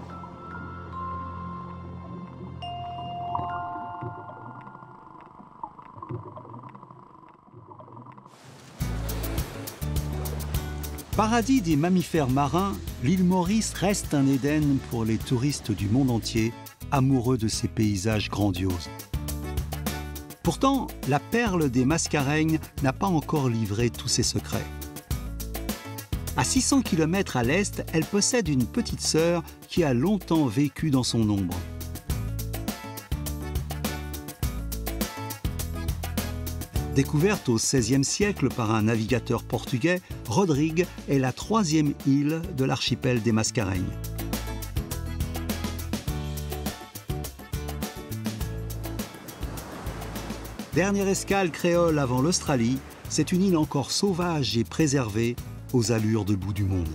Paradis des mammifères marins, l'île Maurice reste un Éden pour les touristes du monde entier, amoureux de ses paysages grandioses. Pourtant, la perle des Mascareignes n'a pas encore livré tous ses secrets. À 600 km à l'est, elle possède une petite sœur qui a longtemps vécu dans son ombre. Découverte au XVIe siècle par un navigateur portugais, Rodrigue est la 3e île de l'archipel des Mascareignes. Dernière escale créole avant l'Australie, c'est une île encore sauvage et préservée aux allures de bout du monde.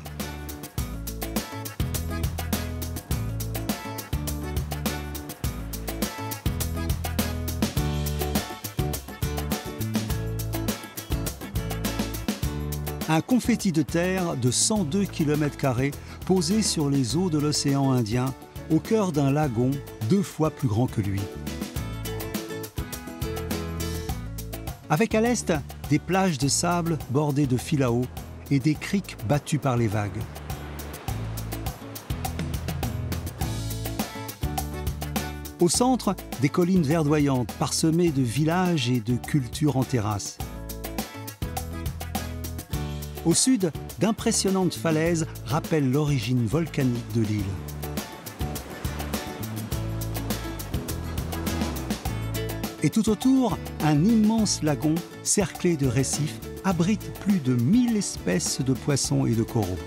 Un confetti de terre de 102 km² posé sur les eaux de l'océan Indien, au cœur d'un lagon 2 fois plus grand que lui. Avec à l'est, des plages de sable bordées de filao et des criques battues par les vagues. Au centre, des collines verdoyantes parsemées de villages et de cultures en terrasse. Au sud, d'impressionnantes falaises rappellent l'origine volcanique de l'île. Et tout autour, un immense lagon cerclé de récifs abrite plus de 1000 espèces de poissons et de coraux.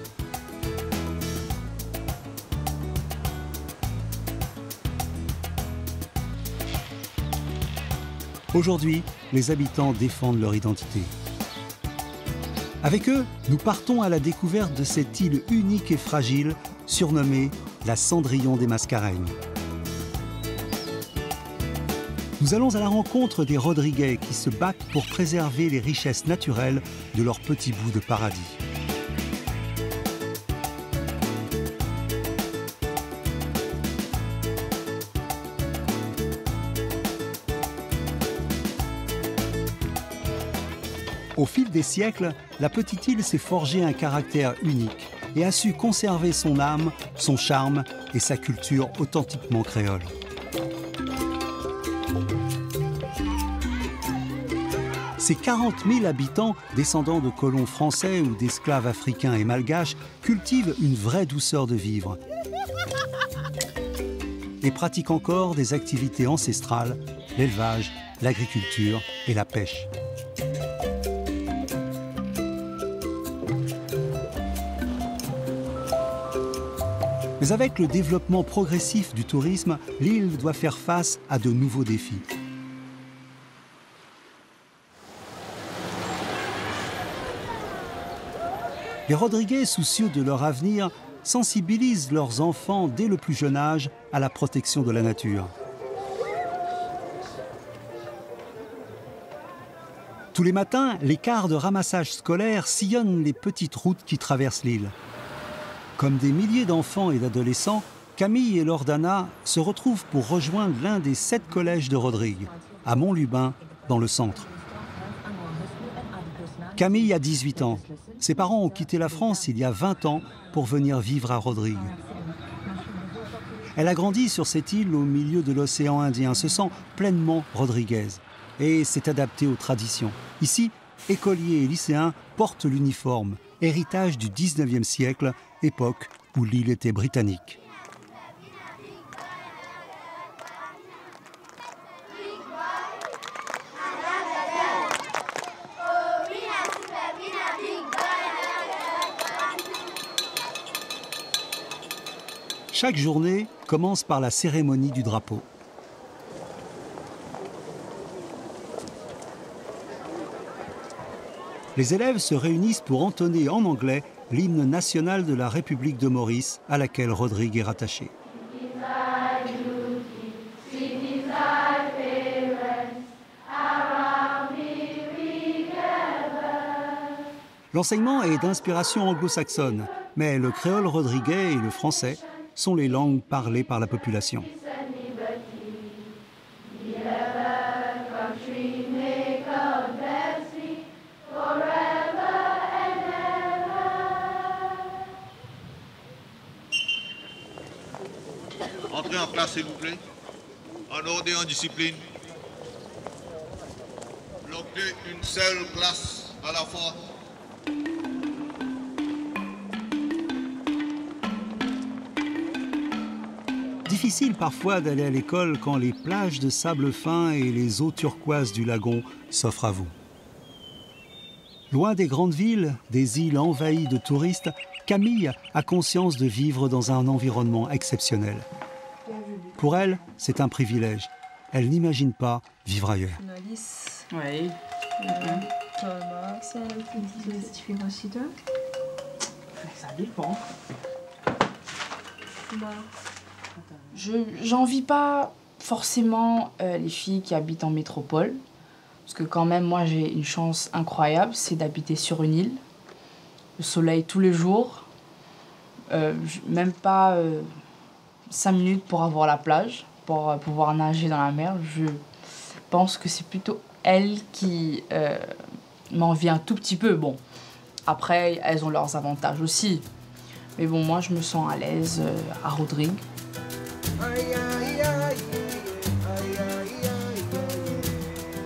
Aujourd'hui, les habitants défendent leur identité. Avec eux, nous partons à la découverte de cette île unique et fragile, surnommée la Cendrillon des Mascareignes. Nous allons à la rencontre des Rodriguais qui se battent pour préserver les richesses naturelles de leur petit bout de paradis. Au fil des siècles, la petite île s'est forgé un caractère unique et a su conserver son âme, son charme et sa culture authentiquement créole. Ces 40 000 habitants, descendants de colons français ou d'esclaves africains et malgaches, cultivent une vraie douceur de vivre et pratiquent encore des activités ancestrales, l'élevage, l'agriculture et la pêche. Mais avec le développement progressif du tourisme, l'île doit faire face à de nouveaux défis. Les Rodriguais, soucieux de leur avenir, sensibilisent leurs enfants dès le plus jeune âge à la protection de la nature. Tous les matins, les cars de ramassage scolaire sillonnent les petites routes qui traversent l'île. Comme des milliers d'enfants et d'adolescents, Camille et Lordana se retrouvent pour rejoindre l'un des 7 collèges de Rodrigue, à Montlubin, dans le centre. Camille a 18 ans. Ses parents ont quitté la France il y a 20 ans pour venir vivre à Rodrigue. Elle a grandi sur cette île au milieu de l'océan Indien, se sent pleinement rodriguaise et s'est adaptée aux traditions. Ici, écoliers et lycéens portent l'uniforme, héritage du 19e siècle, époque où l'île était britannique. Chaque journée commence par la cérémonie du drapeau. Les élèves se réunissent pour entonner en anglais l'hymne national de la République de Maurice, à laquelle Rodrigue est rattaché. L'enseignement est d'inspiration anglo-saxonne, mais le créole rodriguais et le français sont les langues parlées par la population. Entrez en classe, s'il vous plaît. En ordre et en discipline. Bloquez une seule classe à la fois. Difficile parfois d'aller à l'école quand les plages de sable fin et les eaux turquoises du lagon s'offrent à vous. Loin des grandes villes, des îles envahies de touristes, Camille a conscience de vivre dans un environnement exceptionnel. Pour elle, c'est un privilège. Elle n'imagine pas vivre ailleurs. Oui. Ça dépend. J'envie pas forcément les filles qui habitent en métropole. Parce que quand même, moi, j'ai une chance incroyable, c'est d'habiter sur une île. le soleil tous les jours. Même pas 5 minutes pour avoir la plage, pour pouvoir nager dans la mer. Je pense que c'est plutôt elle qui m'envie un tout petit peu. Bon, après, elles ont leurs avantages aussi. Mais bon, moi, je me sens à l'aise à Rodrigue.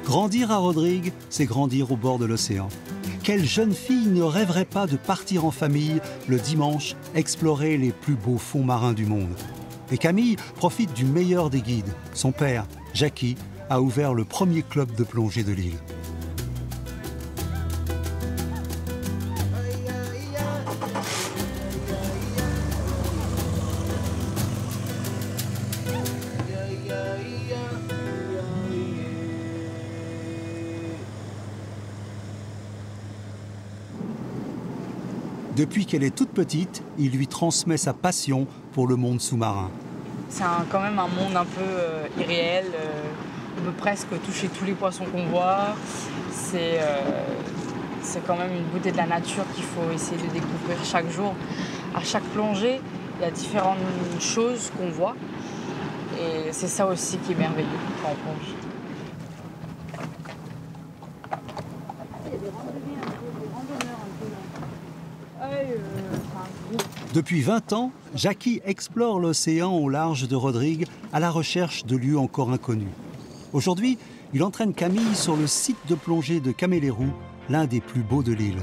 Grandir à Rodrigue, c'est grandir au bord de l'océan. Quelle jeune fille ne rêverait pas de partir en famille le dimanche explorer les plus beaux fonds marins du monde? Et Camille profite du meilleur des guides. Son père, Jackie, a ouvert le premier club de plongée de l'île. Depuis qu'elle est toute petite, il lui transmet sa passion pour le monde sous-marin. C'est quand même un monde un peu irréel. On peut presque toucher tous les poissons qu'on voit. C'est quand même une beauté de la nature qu'il faut essayer de découvrir chaque jour. À chaque plongée, il y a différentes choses qu'on voit. Et c'est ça aussi qui est merveilleux quand on plonge. Depuis 20 ans, Jackie explore l'océan au large de Rodrigue à la recherche de lieux encore inconnus. Aujourd'hui, il entraîne Camille sur le site de plongée de Camélérou, l'un des plus beaux de l'île.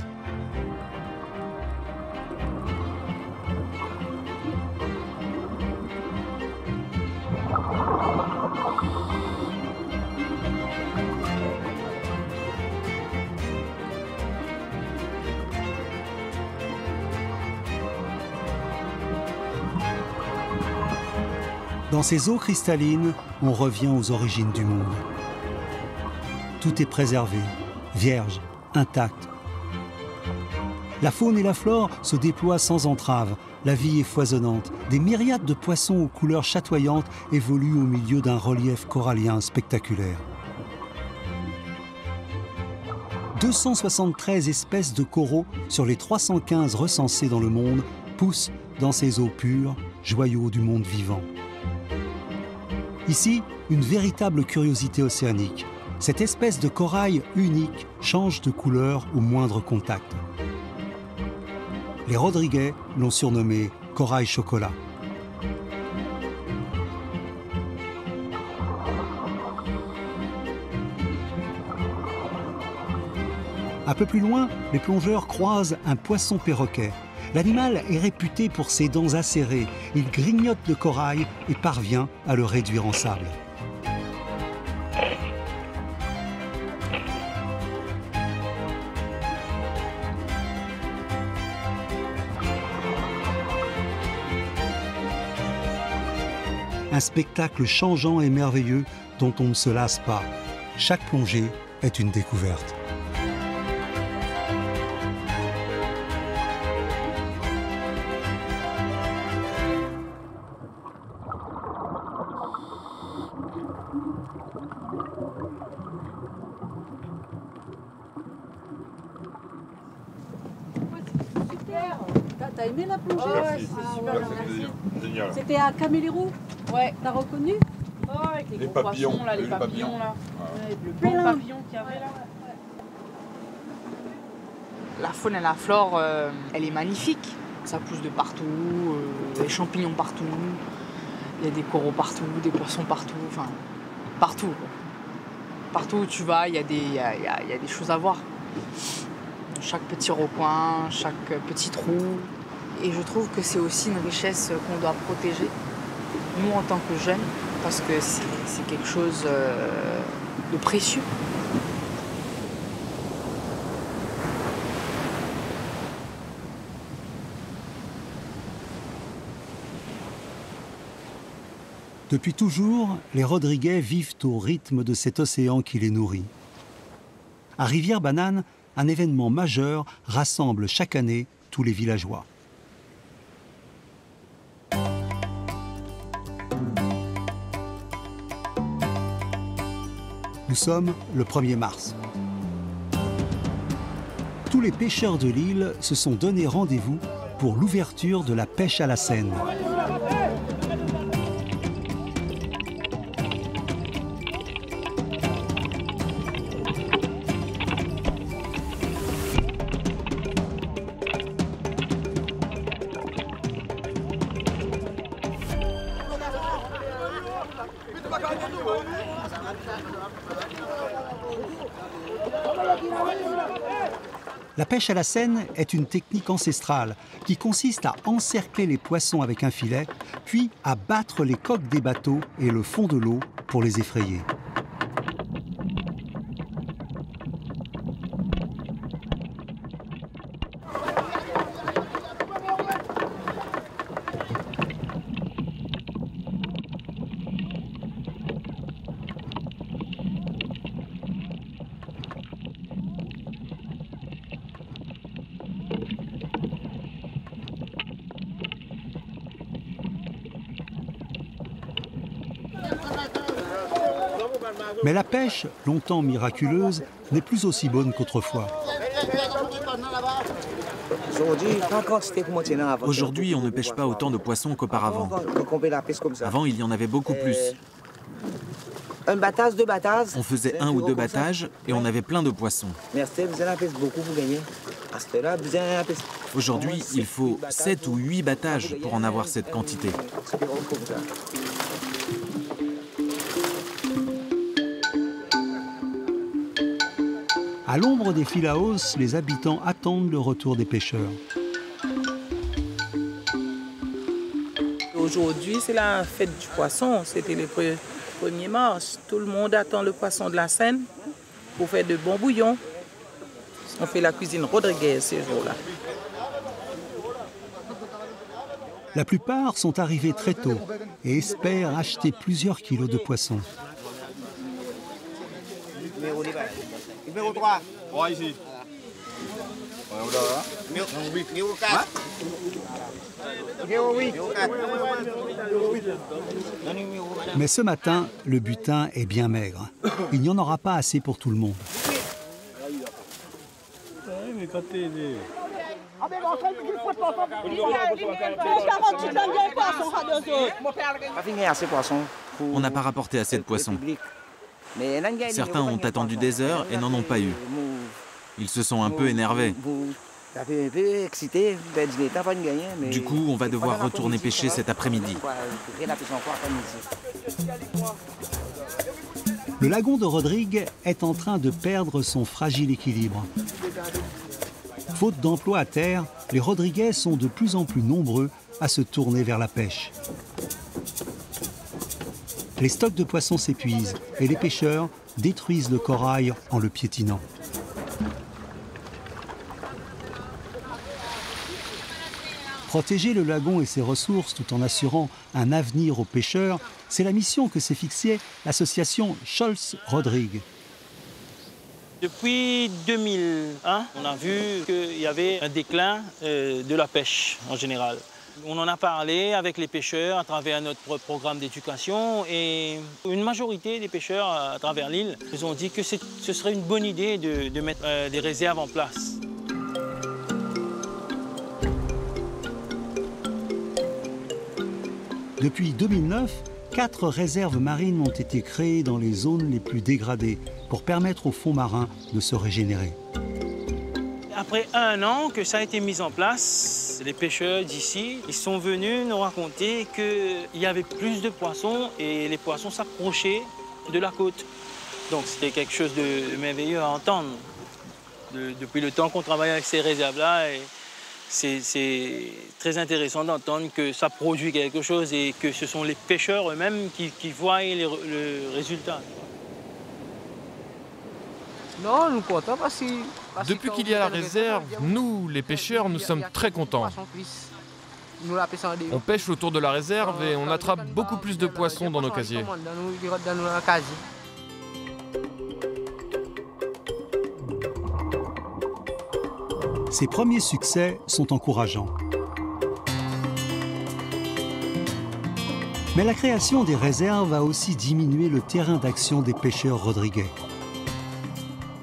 Dans ces eaux cristallines, on revient aux origines du monde. Tout est préservé, vierge, intact. La faune et la flore se déploient sans entrave. La vie est foisonnante. Des myriades de poissons aux couleurs chatoyantes évoluent au milieu d'un relief corallien spectaculaire. 273 espèces de coraux sur les 315 recensés dans le monde poussent dans ces eaux pures, joyaux du monde vivant. Ici, une véritable curiosité océanique. Cette espèce de corail unique change de couleur au moindre contact. Les Rodriguais l'ont surnommé corail chocolat. Un peu plus loin, les plongeurs croisent un poisson perroquet. L'animal est réputé pour ses dents acérées. Il grignote le corail et parvient à le réduire en sable. Un spectacle changeant et merveilleux dont on ne se lasse pas. Chaque plongée est une découverte. T'as aimé la plongée? Ouais, c'est super, c'était génial. C'était à Camélérou? Ouais. T'as reconnu? Oh, avec les gros papillons, poissons, là, les papillons, là. Ouais, le beau papillon qu'il y avait là. La faune et la flore, elle est magnifique. Ça pousse de partout, des champignons partout, il y a des coraux partout, des poissons partout, enfin, partout. Quoi. Partout où tu vas, il y a des choses à voir. Chaque petit recoin, chaque petit trou. Et je trouve que c'est aussi une richesse qu'on doit protéger, nous en tant que jeunes, parce que c'est quelque chose de précieux. Depuis toujours, les Rodriguais vivent au rythme de cet océan qui les nourrit. À Rivière-Banane, un événement majeur rassemble chaque année tous les villageois. Nous sommes le 1er mars. tous les pêcheurs de l'île se sont donné rendez-vous pour l'ouverture de la pêche à la Seine. La pêche à la Seine est une technique ancestrale qui consiste à encercler les poissons avec un filet, puis à battre les coques des bateaux et le fond de l'eau pour les effrayer. Mais la pêche, longtemps miraculeuse, n'est plus aussi bonne qu'autrefois. Aujourd'hui, on ne pêche pas autant de poissons qu'auparavant. Avant, il y en avait beaucoup plus. On faisait 1 ou 2 battages et on avait plein de poissons. Aujourd'hui, il faut 7 ou 8 battages pour en avoir cette quantité. À l'ombre des filaos, les habitants attendent le retour des pêcheurs. Aujourd'hui, c'est la fête du poisson. C'était le 1er mars. Tout le monde attend le poisson de la Seine pour faire de bons bouillons. On fait la cuisine Rodriguez ces jours-là. La plupart sont arrivés très tôt et espèrent acheter plusieurs kilos de poissons. Numéro 3. 3 ici. Numéro 4. Numéro 8. Mais ce matin, le butin est bien maigre. Il n'y en aura pas assez pour tout le monde. On n'a pas rapporté assez de poissons. Certains ont attendu des heures et n'en ont pas eu. Ils se sont un peu énervés. Du coup, on va devoir retourner pêcher cet après-midi. Le lagon de Rodrigue est en train de perdre son fragile équilibre. Faute d'emploi à terre, les Rodriguais sont de plus en plus nombreux à se tourner vers la pêche. Les stocks de poissons s'épuisent et les pêcheurs détruisent le corail en le piétinant. Protéger le lagon et ses ressources tout en assurant un avenir aux pêcheurs, c'est la mission que s'est fixée l'association Scholz-Rodrigue. Depuis 2001, on a vu qu'il y avait un déclin de la pêche en général. On en a parlé avec les pêcheurs à travers notre programme d'éducation et une majorité des pêcheurs à travers l'île nous ont dit que ce serait une bonne idée de mettre des réserves en place. Depuis 2009, 4 réserves marines ont été créées dans les zones les plus dégradées pour permettre aux fonds marins de se régénérer. Après 1 an que ça a été mis en place, les pêcheurs d'ici, ils sont venus nous raconter qu'il y avait plus de poissons et les poissons s'approchaient de la côte. Donc c'était quelque chose de merveilleux à entendre. Depuis le temps qu'on travaille avec ces réserves-là, c'est très intéressant d'entendre que ça produit quelque chose et que ce sont les pêcheurs eux-mêmes qui voient le résultat. Non, nous comptons parce que... Depuis qu'il y a la réserve, nous, les pêcheurs, nous sommes très contents. On pêche autour de la réserve et on attrape beaucoup plus de poissons dans nos casiers. Ces premiers succès sont encourageants. Mais la création des réserves a aussi diminué le terrain d'action des pêcheurs rodriguais.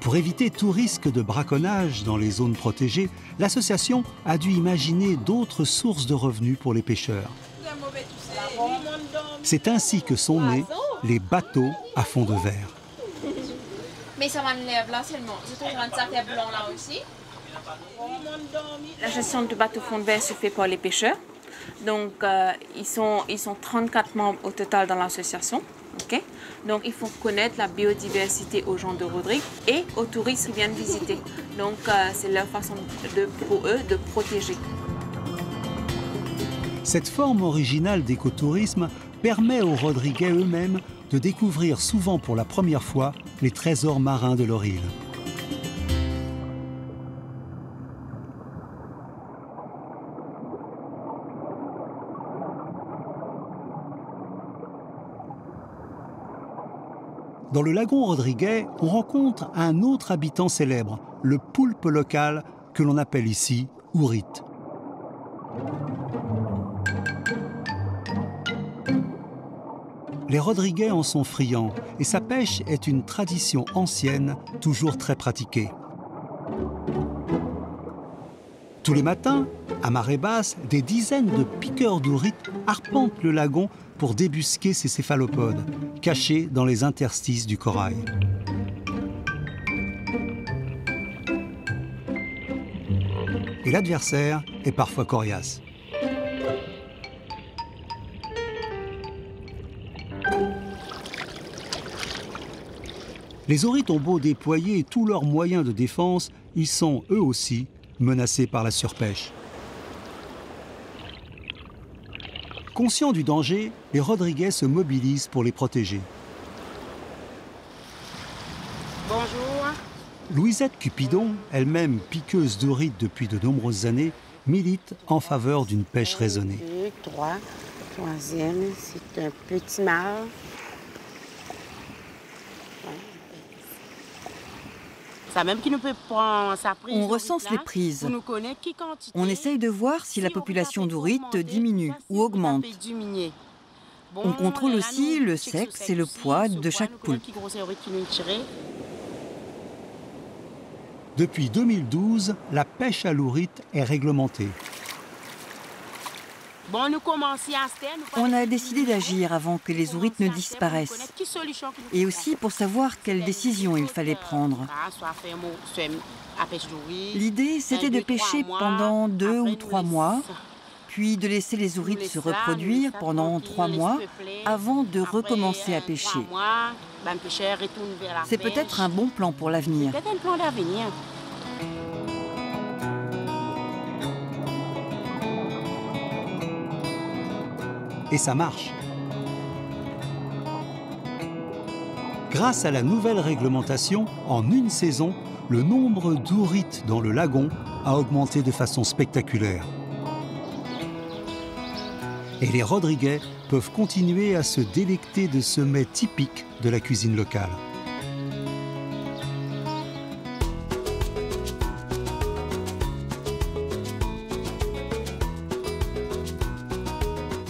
Pour éviter tout risque de braconnage dans les zones protégées, l'association a dû imaginer d'autres sources de revenus pour les pêcheurs. C'est ainsi que sont nés les bateaux à fond de verre. Mais ça m'enlève là seulement. Je trouve un sac blanc là aussi. La gestion du bateau fond de verre se fait par les pêcheurs. Donc ils sont 34 membres au total dans l'association. Okay? Donc il faut connaître la biodiversité aux gens de Rodrigue et aux touristes qui viennent visiter. Donc c'est leur façon pour eux de protéger. Cette forme originale d'écotourisme permet aux Rodriguais eux-mêmes de découvrir souvent pour la première fois les trésors marins de leur île. Dans le lagon rodriguais, on rencontre un autre habitant célèbre, le poulpe local que l'on appelle ici ourit. Les Rodriguais en sont friands et sa pêche est une tradition ancienne, toujours très pratiquée. Tous les matins, à marée basse, des dizaines de piqueurs d'ourit arpentent le lagon pour débusquer ces céphalopodes, cachés dans les interstices du corail. Et l'adversaire est parfois coriace. Les ourites ont beau déployer tous leurs moyens de défense, ils sont eux aussi menacés par la surpêche. Conscients du danger, les Rodriguais se mobilisent pour les protéger. Bonjour. Louisette Cupidon, elle-même piqueuse d'ourites depuis de nombreuses années, milite en faveur d'une pêche raisonnée. 2, 3, troisième, c'est un petit mâle. On recense les prises. On essaye de voir si la population d'ourites diminue ou augmente. On contrôle aussi le sexe et le poids de chaque poulpe. Depuis 2012, la pêche à l'ourite est réglementée. On a décidé d'agir avant que les ourites ne disparaissent. Et aussi pour savoir quelles décisions il fallait prendre. L'idée, c'était de pêcher pendant 2 ou 3 mois, puis de laisser les ourites se reproduire pendant 3 mois avant de recommencer à pêcher. C'est peut-être un bon plan pour l'avenir. Et ça marche. Grâce à la nouvelle réglementation, en une saison, le nombre d'ourites dans le lagon a augmenté de façon spectaculaire. Et les Rodriguais peuvent continuer à se délecter de ce mets typique de la cuisine locale.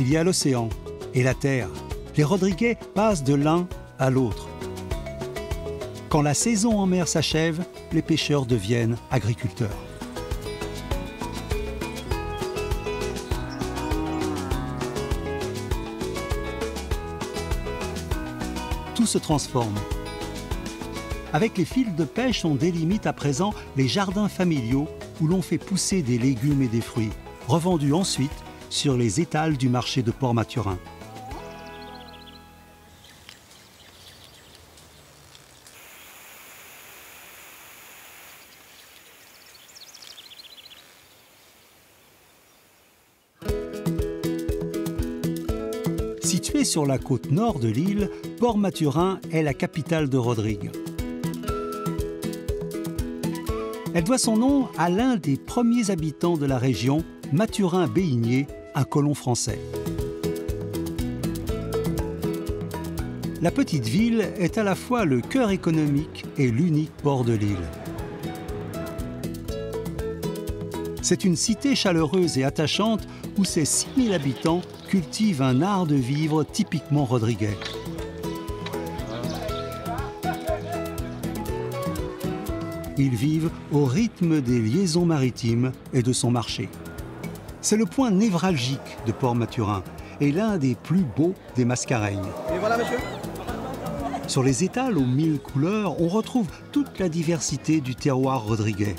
Il y a l'océan et la terre. Les Rodriguais passent de l'un à l'autre. Quand la saison en mer s'achève, les pêcheurs deviennent agriculteurs. Tout se transforme. Avec les fils de pêche, on délimite à présent les jardins familiaux où l'on fait pousser des légumes et des fruits, revendus ensuite sur les étals du marché de Port-Mathurin. Située sur la côte nord de l'île, Port-Mathurin est la capitale de Rodrigue. Elle doit son nom à l'un des premiers habitants de la région, Mathurin Béhigné, un colon français. La petite ville est à la fois le cœur économique et l'unique port de l'île. C'est une cité chaleureuse et attachante où ses 6000 habitants cultivent un art de vivre typiquement rodriguais. Ils vivent au rythme des liaisons maritimes et de son marché. C'est le point névralgique de Port-Mathurin et l'un des plus beaux des Mascareignes. Et voilà, monsieur. Sur les étals aux 1000 couleurs, on retrouve toute la diversité du terroir rodriguais.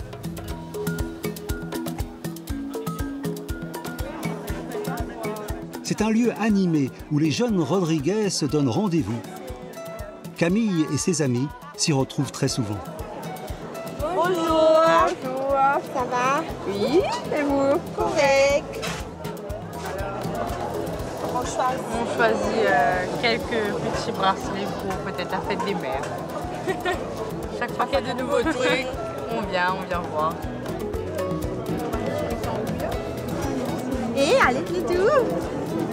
C'est un lieu animé où les jeunes rodriguais se donnent rendez-vous. Camille et ses amis s'y retrouvent très souvent. Bonjour. Bonjour, ça va? Oui, et vous? Correct. On choisit quelques petits bracelets pour peut-être la fête des mères. Chaque fois qu'il y a de nouveaux trucs, on vient voir. Et allez, Clitou.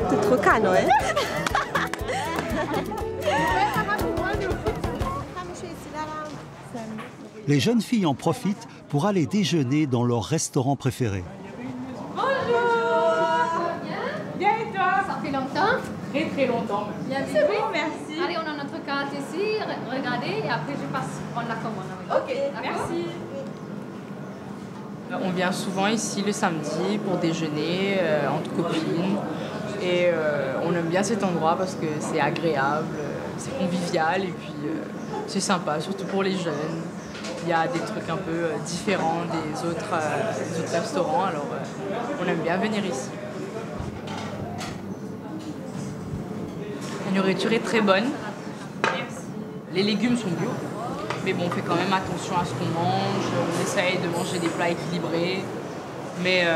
T'es trop canon, hein? Les jeunes filles en profitent pour aller déjeuner dans leur restaurant préféré. Bonjour. Bien et toi? Ça fait longtemps? Très très longtemps. Bien, c'est bon, merci. Allez, on a notre carte ici, regardez, et après je passe prendre la commande. Ok, merci. On vient souvent ici le samedi pour déjeuner entre copines. Et on aime bien cet endroit parce que c'est agréable, c'est convivial et puis c'est sympa, surtout pour les jeunes. Il y a des trucs un peu différents des autres restaurants, alors on aime bien venir ici. La nourriture est très bonne. Les légumes sont bio, mais bon, on fait quand même attention à ce qu'on mange. On essaye de manger des plats équilibrés, mais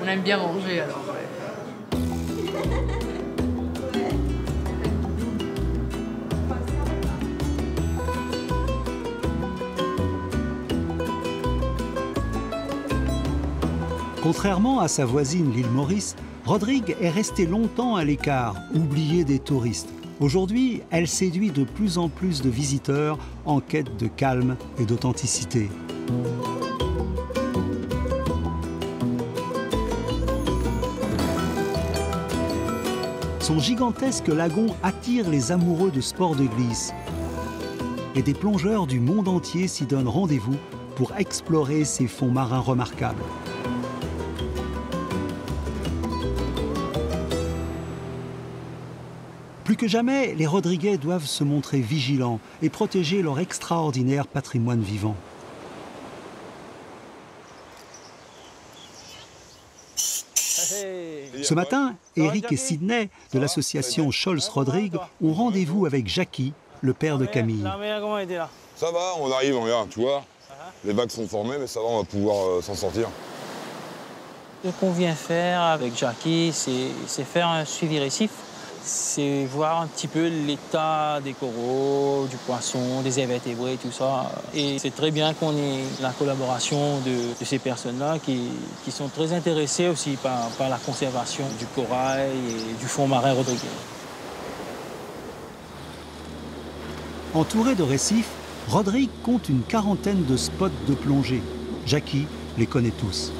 on aime bien manger alors. Contrairement à sa voisine l'île Maurice, Rodrigue est restée longtemps à l'écart, oubliée des touristes. Aujourd'hui, elle séduit de plus en plus de visiteurs en quête de calme et d'authenticité. Son gigantesque lagon attire les amoureux de sports de glisse. Et des plongeurs du monde entier s'y donnent rendez-vous pour explorer ces fonds marins remarquables. Plus que jamais, les Rodriguais doivent se montrer vigilants et protéger leur extraordinaire patrimoine vivant. Ce matin, Eric et Sidney de l'association Scholz-Rodrigue ont rendez-vous avec Jackie, le père de Camille. Ça va, on arrive, regarde, tu vois. Les vagues sont formées, mais ça va, on va pouvoir s'en sortir. Ce qu'on vient faire avec Jackie, c'est faire un suivi récif. C'est voir un petit peu l'état des coraux, du poisson, des invertébrés, tout ça. Et c'est très bien qu'on ait la collaboration de ces personnes-là qui sont très intéressées aussi par la conservation du corail et du fond marin rodriguais. Entouré de récifs, Rodrigue compte une quarantaine de spots de plongée. Jackie les connaît tous.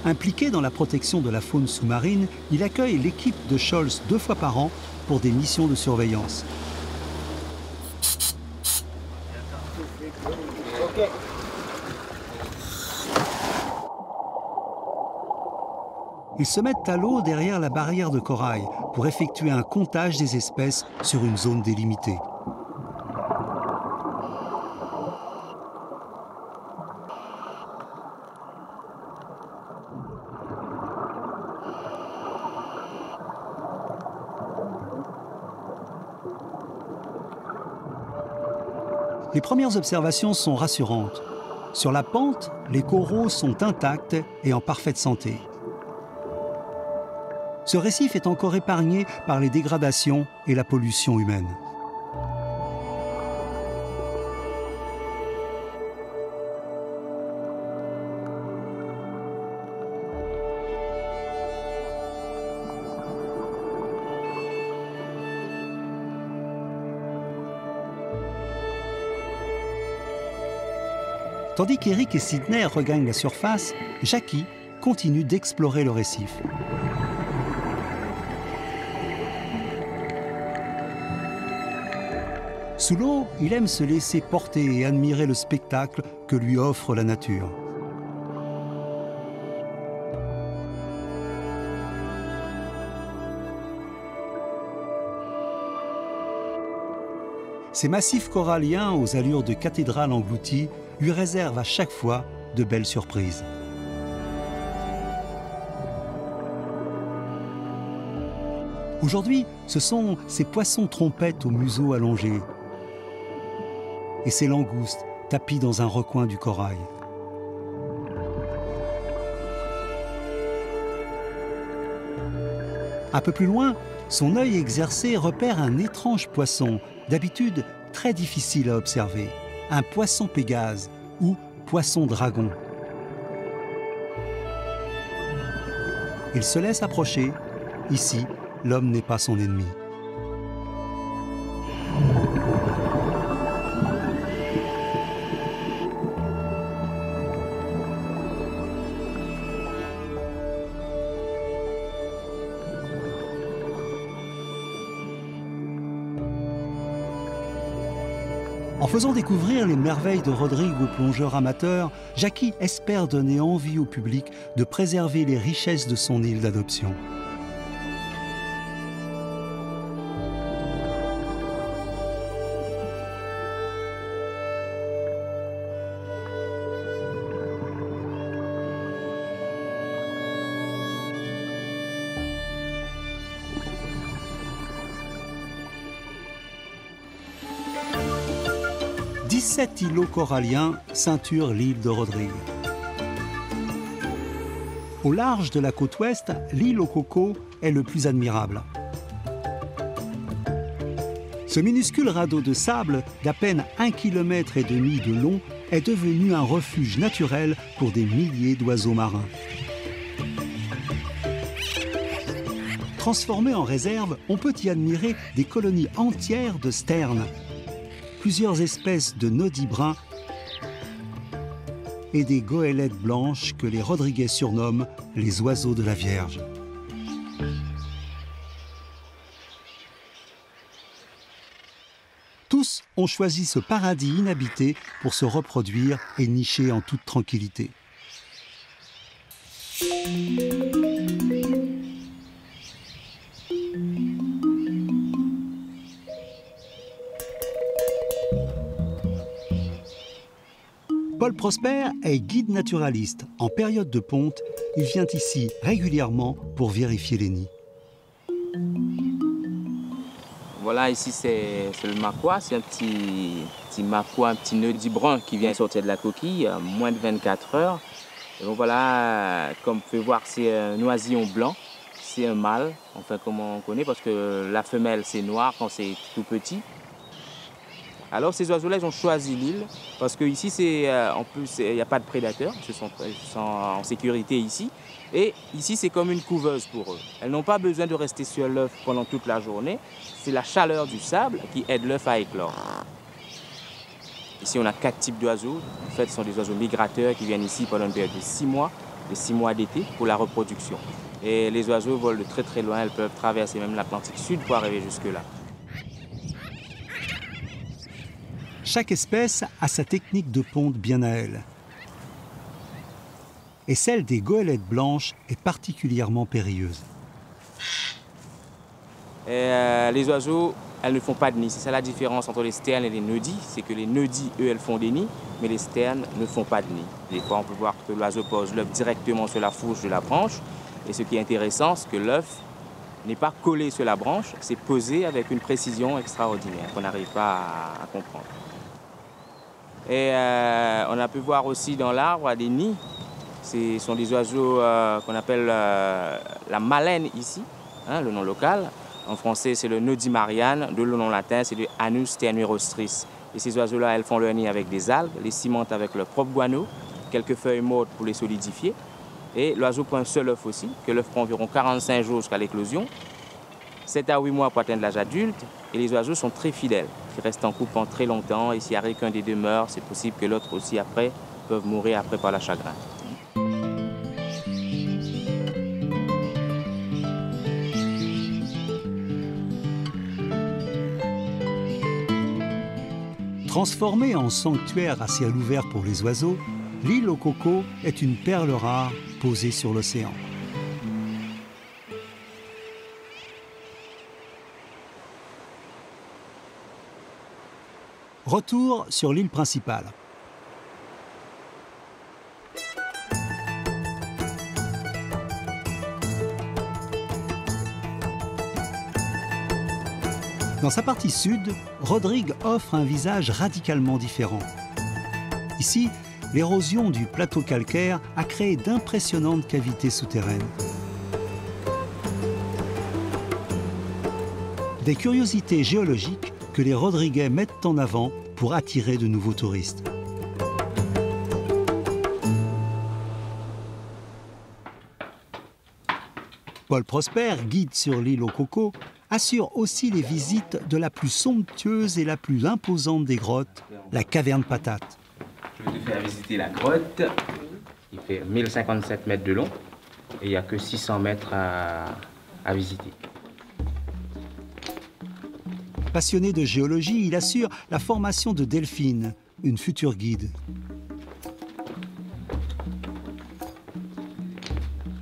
Impliqué dans la protection de la faune sous-marine, il accueille l'équipe de Scholz 2 fois par an pour des missions de surveillance. Ils se mettent à l'eau derrière la barrière de corail pour effectuer un comptage des espèces sur une zone délimitée. Les premières observations sont rassurantes. Sur la pente, les coraux sont intacts et en parfaite santé. Ce récif est encore épargné par les dégradations et la pollution humaine. Tandis qu'Eric et Sidney regagnent la surface, Jackie continue d'explorer le récif. Sous l'eau, il aime se laisser porter et admirer le spectacle que lui offre la nature. Ces massifs coralliens aux allures de cathédrale engloutie lui réservent à chaque fois de belles surprises. Aujourd'hui, ce sont ces poissons trompettes au museau allongé et ces langoustes tapis dans un recoin du corail. Un peu plus loin, son œil exercé repère un étrange poisson, d'habitude très difficile à observer, un poisson pégase ou poisson dragon. Il se laisse approcher. Ici, l'homme n'est pas son ennemi. En faisant découvrir les merveilles de Rodrigue aux plongeurs amateurs, Jackie espère donner envie au public de préserver les richesses de son île d'adoption. Sept îlots coralliens ceinturent l'île de Rodrigue. Au large de la côte ouest, l'île aux cocos est le plus admirable. Ce minuscule radeau de sable d'à peine 1,5 km de long est devenu un refuge naturel pour des milliers d'oiseaux marins. Transformé en réserve, on peut y admirer des colonies entières de sternes, plusieurs espèces de nudibrancs et des goélettes blanches que les Rodriguais surnomment les oiseaux de la Vierge. Tous ont choisi ce paradis inhabité pour se reproduire et nicher en toute tranquillité. Paul Prosper est guide naturaliste. En période de ponte, il vient ici régulièrement pour vérifier les nids. Voilà, ici c'est le maquois, c'est un petit maquois, un petit nudibranc qui vient sortir de la coquille, moins de 24 heures. Et donc voilà, comme vous pouvez voir, c'est un oisillon blanc, c'est un mâle, enfin comme on connaît, parce que la femelle c'est noir quand c'est tout petit. Alors ces oiseaux-là, ils ont choisi l'île parce qu'ici, en plus, il n'y a pas de prédateurs, ils sont en sécurité ici. Et ici, c'est comme une couveuse pour eux. Elles n'ont pas besoin de rester sur l'œuf pendant toute la journée. C'est la chaleur du sable qui aide l'œuf à éclore. Ici, on a 4 types d'oiseaux. En fait, ce sont des oiseaux migrateurs qui viennent ici pendant une période de 6 mois, les 6 mois d'été, pour la reproduction. Et les oiseaux volent de très très loin, elles peuvent traverser même l'Atlantique Sud pour arriver jusque-là. Chaque espèce a sa technique de ponte bien à elle. Et celle des goélettes blanches est particulièrement périlleuse. Les oiseaux, elles ne font pas de nid. C'est ça la différence entre les sternes et les nudis. C'est que les nudis, eux, elles font des nids, mais les sternes ne font pas de nid. Des fois, on peut voir que l'oiseau pose l'œuf directement sur la fourche de la branche. Et ce qui est intéressant, c'est que l'œuf n'est pas collé sur la branche, c'est posé avec une précision extraordinaire qu'on n'arrive pas à comprendre. Et on a pu voir aussi dans l'arbre des nids. Ce sont des oiseaux qu'on appelle la malaine ici, hein, le nom local. En français, c'est le nudimariane. De le nom latin, c'est le Anus ternuirostris. Et ces oiseaux-là, elles font leur nid avec des algues, les cimentent avec leur propre guano, quelques feuilles mortes pour les solidifier. Et l'oiseau prend un seul œuf aussi, que l'œuf prend environ 45 jours jusqu'à l'éclosion. 7 à 8 mois pour atteindre l'âge adulte. Et les oiseaux sont très fidèles, qui restent en couple pendant très longtemps. Et s'il n'y a qu'un des deux meurt, c'est possible que l'autre aussi après peuvent mourir après par la chagrin. Transformée en sanctuaire à ciel ouvert pour les oiseaux, l'île aux cocos est une perle rare posée sur l'océan. Retour sur l'île principale. Dans sa partie sud, Rodrigue offre un visage radicalement différent. Ici, l'érosion du plateau calcaire a créé d'impressionnantes cavités souterraines. Des curiosités géologiques que les Rodriguais mettent en avant pour attirer de nouveaux touristes. Paul Prosper, guide sur l'île aux cocos, assure aussi les visites de la plus somptueuse et la plus imposante des grottes, la caverne Patate. Je vais te faire visiter la grotte. Il fait 1057 mètres de long et il n'y a que 600 mètres à visiter. Passionné de géologie, il assure la formation de Delphine, une future guide.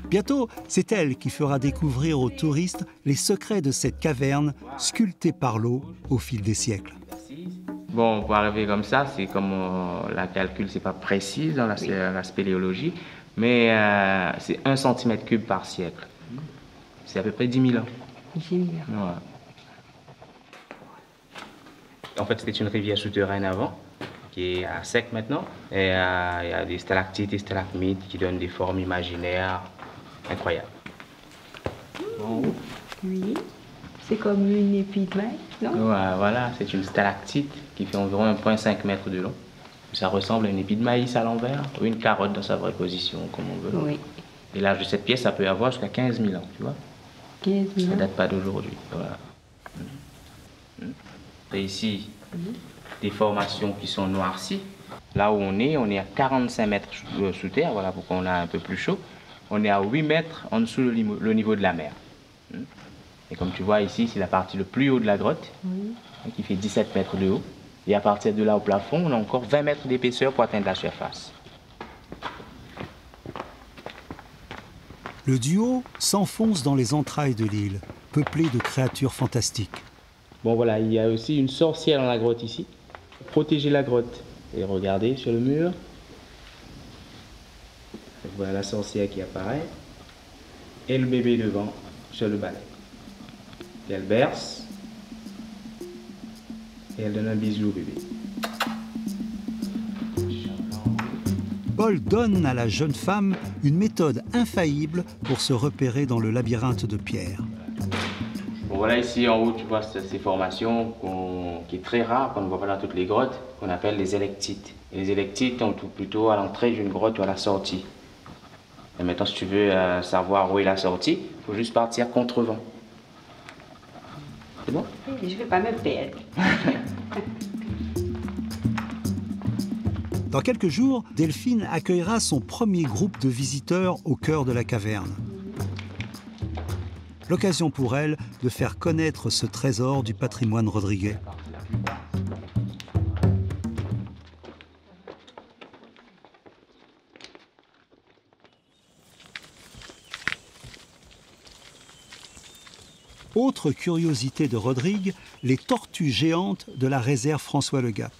Bientôt, c'est elle qui fera découvrir aux touristes les secrets de cette caverne sculptée par l'eau au fil des siècles. Bon, pour arriver comme ça, c'est comme la calcul, c'est pas précis dans la spéléologie, mais c'est 1 cm3 par siècle. C'est à peu près 10 000 ans. 10 000 ans. Ouais. En fait, c'était une rivière souterraine avant, qui est à sec maintenant. Et il y a des stalactites et stalagmites qui donnent des formes imaginaires incroyables. Oui, c'est comme une épée de main, non? Ouais, voilà, c'est une stalactite qui fait environ 1,5 m de long. Ça ressemble à une épi de maïs à l'envers ou une carotte dans sa vraie position, comme on veut. Oui. Et l'âge de cette pièce, ça peut avoir jusqu'à 15 000 ans, tu vois. 15 000 ans. Ça date pas d'aujourd'hui. Voilà. Et ici, des formations qui sont noircies. Là où on est à 45 mètres sous terre, voilà pourquoi on a un peu plus chaud. On est à 8 mètres en dessous le niveau de la mer. Et comme tu vois ici, c'est la partie le plus haut de la grotte, qui fait 17 mètres de haut. Et à partir de là au plafond, on a encore 20 mètres d'épaisseur pour atteindre la surface. Le duo s'enfonce dans les entrailles de l'île, peuplée de créatures fantastiques. Bon voilà, il y a aussi une sorcière dans la grotte ici. Protéger la grotte. Et regardez sur le mur. Voilà la sorcière qui apparaît. Et le bébé devant sur le balai. Et elle berce. Et elle donne un bisou au bébé. Paul donne à la jeune femme une méthode infaillible pour se repérer dans le labyrinthe de pierre. Bon, voilà ici en haut, tu vois ces formations qui est très rare, qu'on ne voit pas dans toutes les grottes, qu'on appelle les électites. Et les électites, on trouve plutôt à l'entrée d'une grotte ou à la sortie. Et maintenant, si tu veux savoir où est la sortie, il faut juste partir contre vent. C'est bon? Je ne vais pas me perdre. Dans quelques jours, Delphine accueillera son premier groupe de visiteurs au cœur de la caverne. L'occasion pour elle de faire connaître ce trésor du patrimoine rodriguais. Autre curiosité de Rodrigue, les tortues géantes de la réserve François Legat.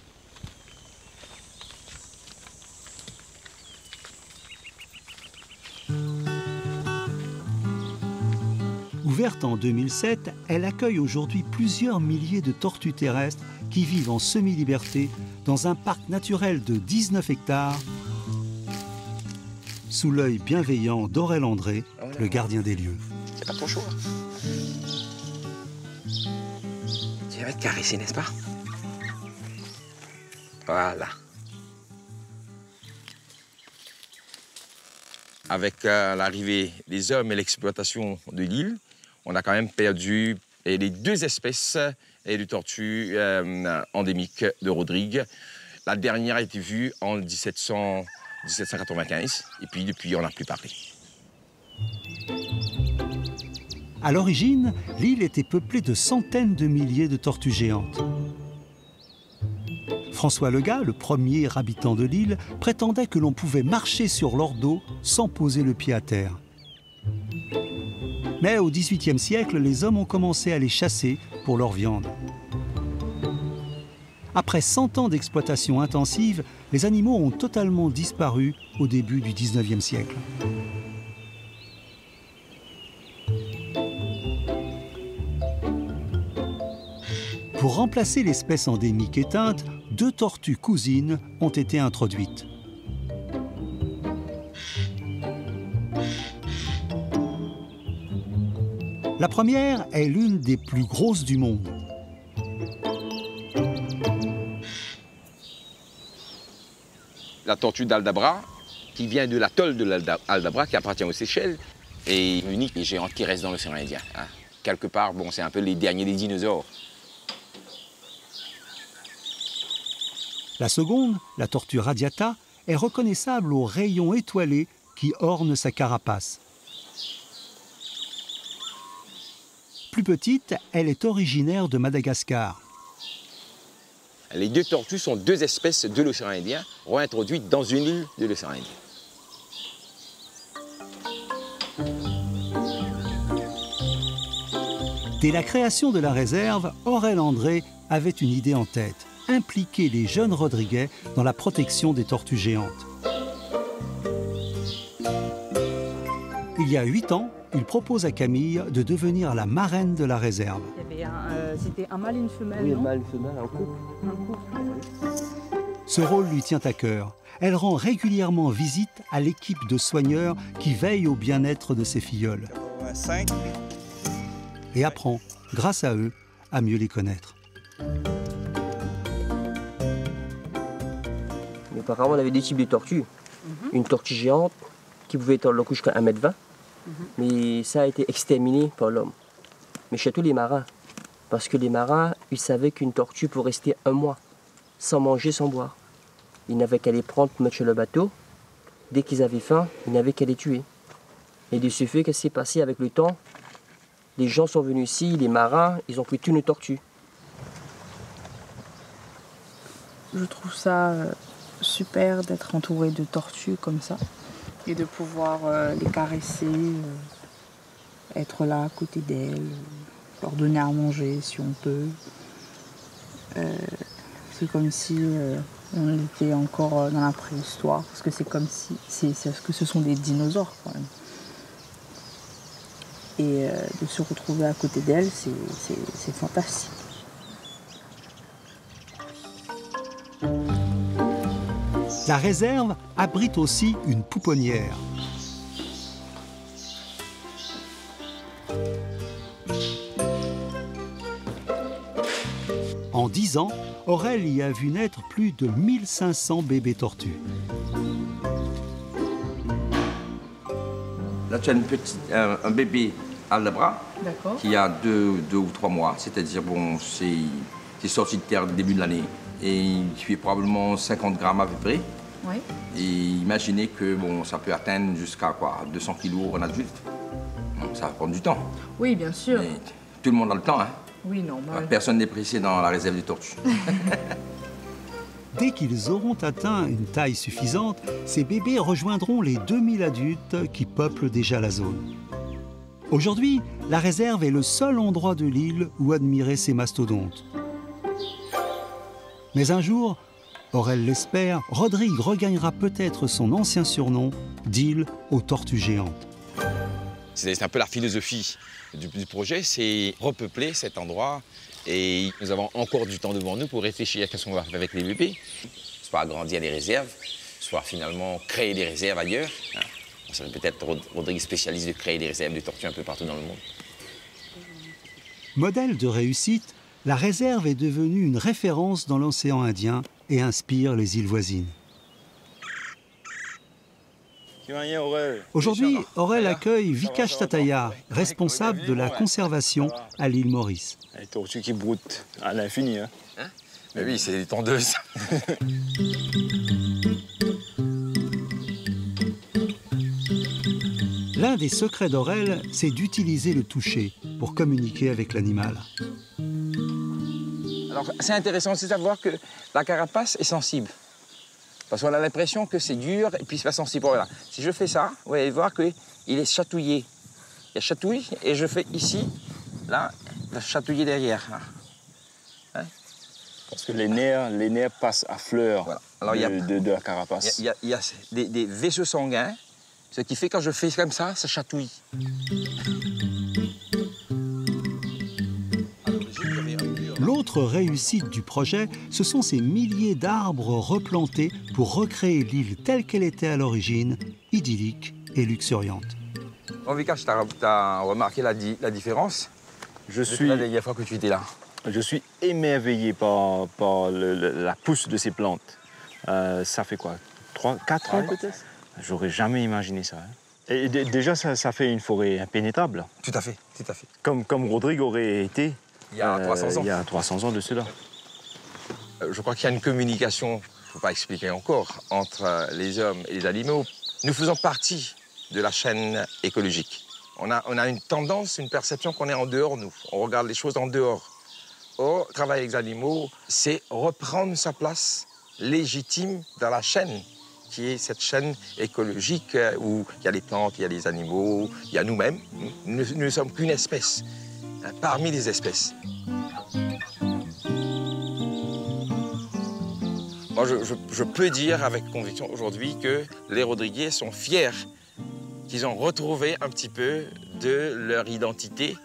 Ouverte en 2007, elle accueille aujourd'hui plusieurs milliers de tortues terrestres qui vivent en semi-liberté dans un parc naturel de 19 hectares, sous l'œil bienveillant d'Aurel André, le gardien des lieux. C'est pas trop chaud. Tu vas te caresser, n'est-ce pas? Voilà. Avec l'arrivée des hommes et l'exploitation de l'île, on a quand même perdu les 2 espèces de tortues endémiques de Rodrigue. La dernière a été vue en 1795, et puis depuis, on n'a plus parlé. À l'origine, l'île était peuplée de centaines de milliers de tortues géantes. François Legat, le premier habitant de l'île, prétendait que l'on pouvait marcher sur leur dos sans poser le pied à terre. Mais au XVIIIe siècle, les hommes ont commencé à les chasser pour leur viande. Après 100 ans d'exploitation intensive, les animaux ont totalement disparu au début du XIXe siècle. Pour remplacer l'espèce endémique éteinte, 2 tortues cousines ont été introduites. La première est l'une des plus grosses du monde. La tortue d'Aldabra, qui vient de l'atoll de l'Aldabra, qui appartient aux Seychelles, est unique et géante qui reste dans l'océan Indien. Hein. Quelque part, bon, c'est un peu les derniers des dinosaures. La seconde, la tortue radiata, est reconnaissable aux rayons étoilés qui ornent sa carapace. Plus petite, elle est originaire de Madagascar. Les 2 tortues sont 2 espèces de l'océan Indien, réintroduites dans une île de l'océan Indien. Dès la création de la réserve, Aurel André avait une idée en tête: impliquer les jeunes Rodriguais dans la protection des tortues géantes. Il y a 8 ans, il propose à Camille de devenir la marraine de la réserve. C'était un mâle et une femelle. Oui, non? un mâle, une femelle, un couple. Ce rôle lui tient à cœur. Elle rend régulièrement visite à l'équipe de soigneurs qui veillent au bien-être de ses filleuls. 85. Et apprend, grâce à eux, à mieux les connaître. Mes parents, on avait 2 types de tortues. Une tortue géante qui pouvait être long jusqu'à 1,20 m, mais ça a été exterminé par l'homme. Mais surtout les marins, parce que les marins, ils savaient qu'une tortue peut rester 1 mois, sans manger, sans boire. Ils n'avaient qu'à les prendre pour mettre sur le bateau. Dès qu'ils avaient faim, ils n'avaient qu'à les tuer. Et de ce fait, qu'est-ce qui s'est passé avec le temps? Les gens sont venus ici, les marins, ils ont pris toutes nos tortues. Je trouve ça super d'être entouré de tortues comme ça et de pouvoir les caresser, être là à côté d'elles, leur donner à manger si on peut. C'est comme si on était encore dans la préhistoire, parce que c'est comme si ce sont des dinosaures quand même. Et de se retrouver à côté d'elles, c'est fantastique. La réserve abrite aussi une pouponnière. En 10 ans, Aurel y a vu naître plus de 1500 bébés tortues. Là, tu as un bébé Aldabra qui a 2 ou 3 mois, c'est-à-dire, bon, c'est sorti de terre au début de l'année. Et il fait probablement 50 grammes à peu près. Oui. Et imaginez que bon, ça peut atteindre jusqu'à 200 kilos en adulte. Donc, ça va prendre du temps. Oui, bien sûr. Mais tout le monde a le temps, hein. Oui, normal. Personne n'est pressé dans la réserve des tortues. Dès qu'ils auront atteint une taille suffisante, ces bébés rejoindront les 2000 adultes qui peuplent déjà la zone. Aujourd'hui, la réserve est le seul endroit de l'île où admirer ces mastodontes. Mais un jour, Aurel l'espère, Rodrigue regagnera peut-être son ancien surnom d'île aux tortues géantes. C'est un peu la philosophie du projet, c'est repeupler cet endroit et nous avons encore du temps devant nous pour réfléchir à ce qu'on va faire avec les bébés, soit agrandir les réserves, soit finalement créer des réserves ailleurs. On serait peut-être Rodrigue spécialiste de créer des réserves de tortues un peu partout dans le monde. Modèle de réussite, la réserve est devenue une référence dans l'océan Indien et inspire les îles voisines. Aujourd'hui, Aurel accueille Vikash Tataya, responsable de la conservation à l'île Maurice. Les tortues qui broutent à l'infini. Hein. Mais oui, c'est des tondeuses. L'un des secrets d'Aurel, c'est d'utiliser le toucher pour communiquer avec l'animal. Alors Alors, c'est intéressant aussi de savoir que la carapace est sensible. Parce qu'on a l'impression que c'est dur et puis c'est pas sensible. Voilà. Si je fais ça, vous allez voir qu'il est chatouillé. Il chatouille et je fais ici, là, la chatouiller derrière. Hein? Parce que les nerfs passent à fleur voilà. Alors, de la carapace. Il y a des vaisseaux sanguins, ce qui fait que quand je fais comme ça chatouille. L'autre réussite du projet, ce sont ces milliers d'arbres replantés pour recréer l'île telle qu'elle était à l'origine, idyllique et luxuriante. Bon, Vikash, tu as remarqué la différence? Je suis la dernière fois que tu étais là. Je suis émerveillé par la pousse de ces plantes. Ça fait quoi, 4 ans peut-être? J'aurais jamais imaginé ça. Hein. Et déjà, ça fait une forêt impénétrable. Tout à fait, tout à fait. Comme Rodrigue aurait été il y a 300 ans. Il y a 300 ans de cela. Je crois qu'il y a une communication, il ne faut pas expliquer encore, entre les hommes et les animaux. Nous faisons partie de la chaîne écologique. On a une tendance, une perception qu'on est en dehors, nous. On regarde les choses en dehors. Or, travailler avec les animaux, c'est reprendre sa place légitime dans la chaîne, qui est cette chaîne écologique où il y a les plantes, il y a les animaux, il y a nous-mêmes. Nous ne sommes qu'une espèce, parmi les espèces. Moi, je peux dire avec conviction aujourd'hui que les Rodriguais sont fiers qu'ils ont retrouvé un petit peu de leur identité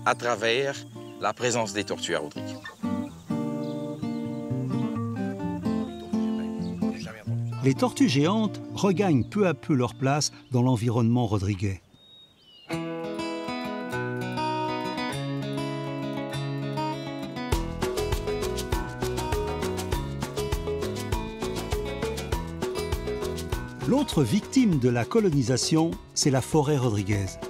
à travers la présence des tortues à Rodrigue. Les tortues géantes regagnent peu à peu leur place dans l'environnement rodriguais. L'autre victime de la colonisation, c'est la forêt rodriguaise.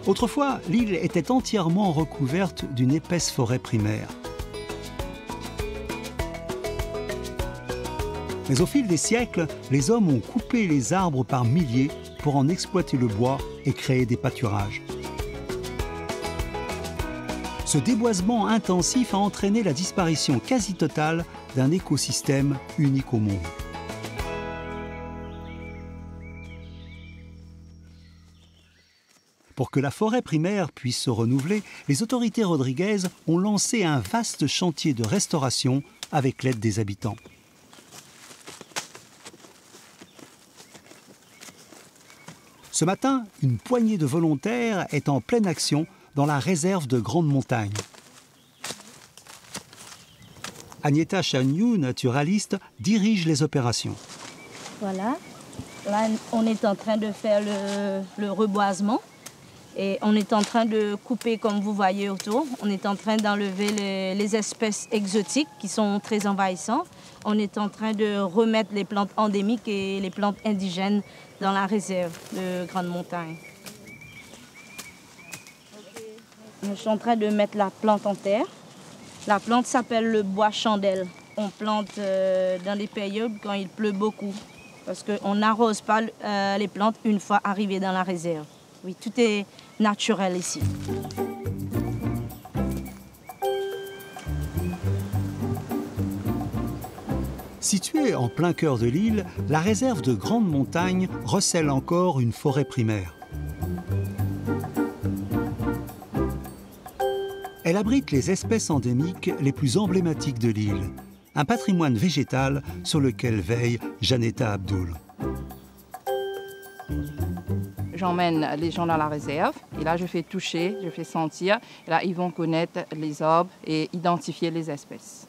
Autrefois, l'île était entièrement recouverte d'une épaisse forêt primaire. Mais au fil des siècles, les hommes ont coupé les arbres par milliers pour en exploiter le bois et créer des pâturages. Ce déboisement intensif a entraîné la disparition quasi totale d'un écosystème unique au monde. Pour que la forêt primaire puisse se renouveler, les autorités rodriguaises ont lancé un vaste chantier de restauration avec l'aide des habitants. Ce matin, une poignée de volontaires est en pleine action dans la réserve de Grande Montagne. Agneta Chagnou, naturaliste, dirige les opérations. Voilà, là on est en train de faire le reboisement et on est en train de couper comme vous voyez autour. On est en train d'enlever les espèces exotiques qui sont très envahissantes. On est en train de remettre les plantes endémiques et les plantes indigènes dans la réserve de Grande Montagne. Je suis en train de mettre la plante en terre. La plante s'appelle le bois chandelle. On plante dans des périodes quand il pleut beaucoup, parce qu'on n'arrose pas les plantes une fois arrivées dans la réserve. Oui, tout est naturel ici. Située en plein cœur de l'île, la réserve de Grande Montagne recèle encore une forêt primaire. Elle abrite les espèces endémiques les plus emblématiques de l'île, un patrimoine végétal sur lequel veille Janeta Abdoul. J'emmène les gens dans la réserve et là je fais toucher, je fais sentir. Et là ils vont connaître les arbres et identifier les espèces.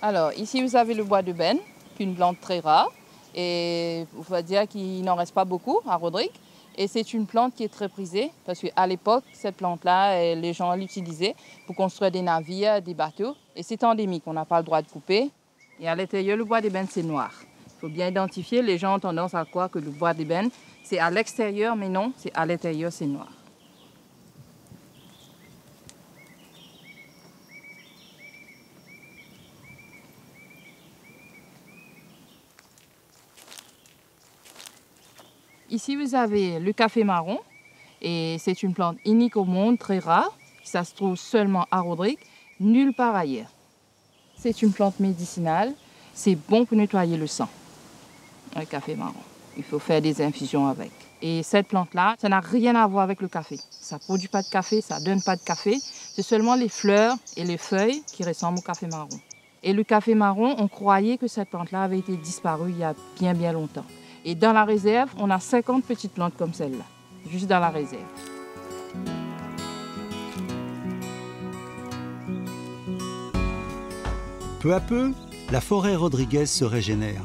Alors ici vous avez le bois de benne, une plante très rare et on va dire qu'il n'en reste pas beaucoup à Rodrigue. Et c'est une plante qui est très prisée parce qu'à l'époque, cette plante-là, les gens l'utilisaient pour construire des navires, des bateaux. Et c'est endémique, on n'a pas le droit de couper. Et à l'intérieur, le bois d'ébène, c'est noir. Il faut bien identifier, les gens ont tendance à croire que le bois d'ébène, c'est à l'extérieur, mais non, c'est à l'intérieur, c'est noir. Ici, vous avez le café marron. Et c'est une plante unique au monde, très rare. Ça se trouve seulement à Rodrigue, nulle part ailleurs. C'est une plante médicinale. C'est bon pour nettoyer le sang, le café marron. Il faut faire des infusions avec. Et cette plante-là, ça n'a rien à voir avec le café. Ça ne produit pas de café, ça ne donne pas de café. C'est seulement les fleurs et les feuilles qui ressemblent au café marron. Et le café marron, on croyait que cette plante-là avait été disparue il y a bien, bien longtemps. Et dans la réserve, on a 50 petites plantes comme celle-là, juste dans la réserve. Peu à peu, la forêt Rodriguez se régénère.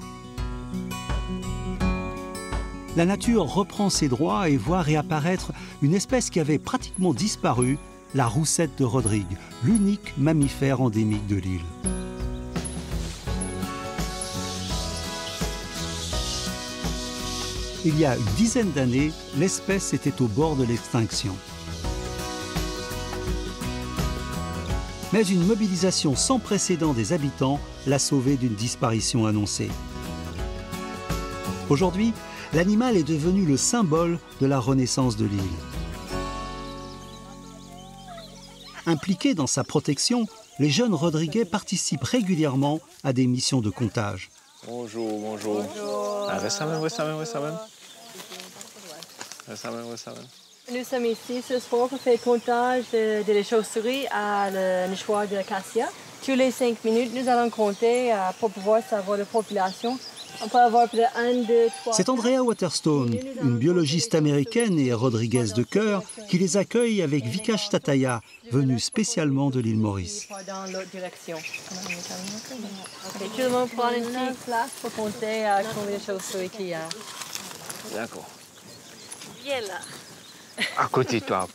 La nature reprend ses droits et voit réapparaître une espèce qui avait pratiquement disparu, la roussette de Rodrigue, l'unique mammifère endémique de l'île. Il y a une dizaine d'années, l'espèce était au bord de l'extinction. Mais une mobilisation sans précédent des habitants l'a sauvée d'une disparition annoncée. Aujourd'hui, l'animal est devenu le symbole de la renaissance de l'île. Impliqués dans sa protection, les jeunes Rodriguais participent régulièrement à des missions de comptage. Bonjour, bonjour. Reste à même. Nous sommes ici ce soir pour faire le comptage des chauves-souris à la nichoir de l'acacia. Tous les 5 minutes, nous allons compter pour pouvoir savoir la population. On peut avoir plus de 1, 2, 3... C'est Andrea Waterstone, une biologiste américaine et Rodriguez de cœur, qui les accueille avec Vikash Tataya, venu spécialement de l'île Maurice. Dans l'autre direction. Okay, tout le monde prend une petite place pour compter combien de chauves-souris qu'il y a. D'accord. Bien là. À côté de toi.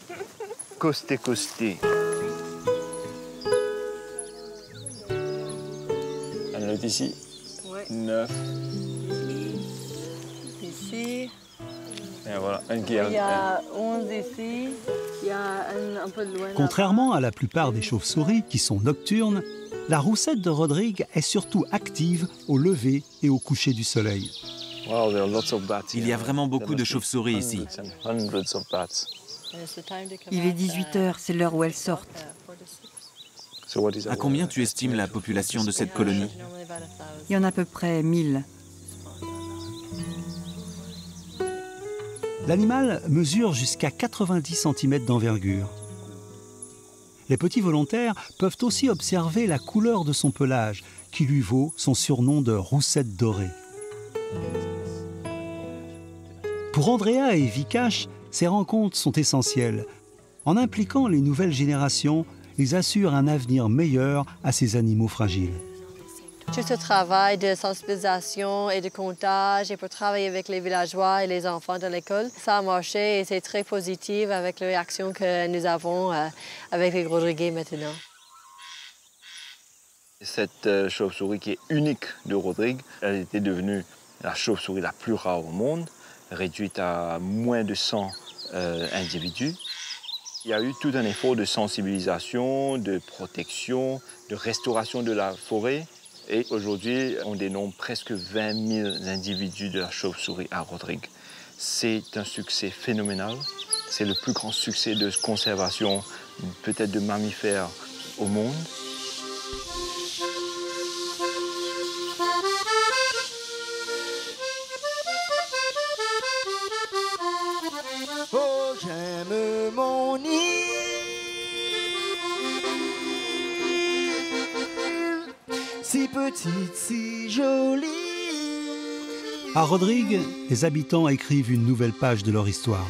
Costé. On note ici. Ouais. 9. Ici. Et voilà, Il y a 11 ici. Il y a un peu de loin. Contrairement à la plupart des chauves-souris qui sont nocturnes, la roussette de Rodrigue est surtout active au lever et au coucher du soleil. Il y a vraiment beaucoup de chauves-souris ici. Il est 18h, c'est l'heure où elles sortent. À combien tu estimes la population de cette colonie? Il y en a à peu près 1000. L'animal mesure jusqu'à 90 cm d'envergure. Les petits volontaires peuvent aussi observer la couleur de son pelage, qui lui vaut son surnom de roussette dorée. Pour Andrea et Vikash, ces rencontres sont essentielles. En impliquant les nouvelles générations, ils assurent un avenir meilleur à ces animaux fragiles. Tout ce travail de sensibilisation et de comptage et pour travailler avec les villageois et les enfants de l'école, ça a marché et c'est très positif avec la réaction que nous avons avec les Rodriguais maintenant. Cette chauve-souris qui est unique de Rodrigue, elle était devenue la chauve-souris la plus rare au monde, réduite à moins de 100 individus. Il y a eu tout un effort de sensibilisation, de protection, de restauration de la forêt. Et aujourd'hui, on dénombre presque 20 000 individus de la chauve-souris à Rodrigue. C'est un succès phénoménal. C'est le plus grand succès de conservation, peut-être de mammifères au monde. Oh, j'aime mon île, si petite, si jolie. À Rodrigue, les habitants écrivent une nouvelle page de leur histoire.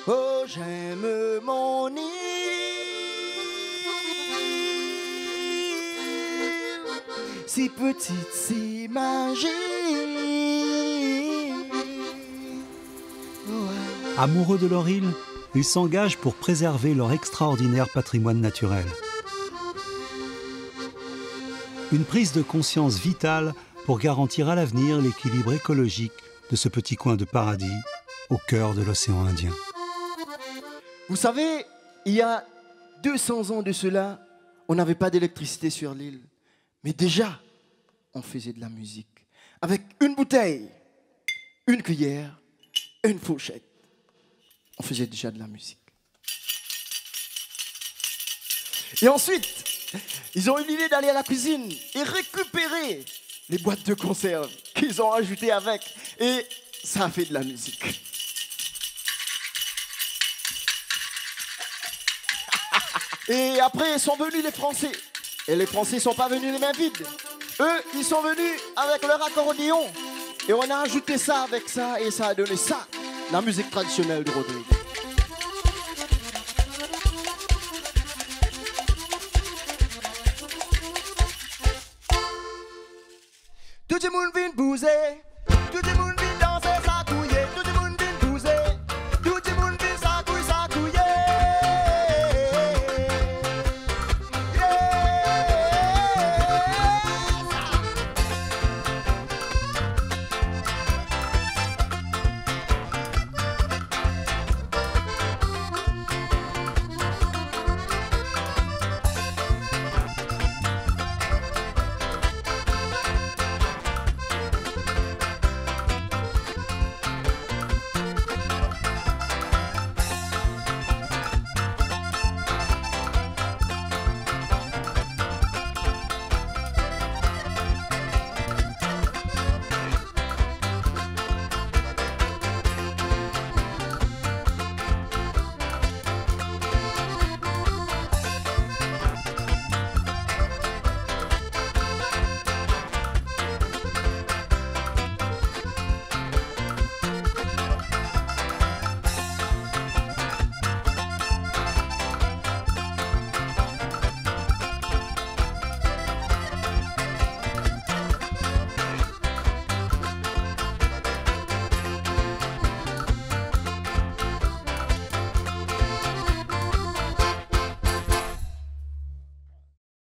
Oh, j'aime mon île, si petite, si magique. Amoureux de leur île, ils s'engagent pour préserver leur extraordinaire patrimoine naturel. Une prise de conscience vitale pour garantir à l'avenir l'équilibre écologique de ce petit coin de paradis au cœur de l'océan Indien. Vous savez, il y a 200 ans de cela, on n'avait pas d'électricité sur l'île. Mais déjà, on faisait de la musique. Avec une bouteille, une cuillère, une fourchette. On faisait déjà de la musique. Et ensuite, ils ont eu l'idée d'aller à la cuisine et récupérer les boîtes de conserve qu'ils ont ajoutées avec. Et ça a fait de la musique. Et après sont venus les Français. Et les Français ne sont pas venus les mains vides. Eux, ils sont venus avec leur accordéon. Et on a ajouté ça avec ça et ça a donné ça, la musique traditionnelle de Rodrigue. Tout le monde vient bouger.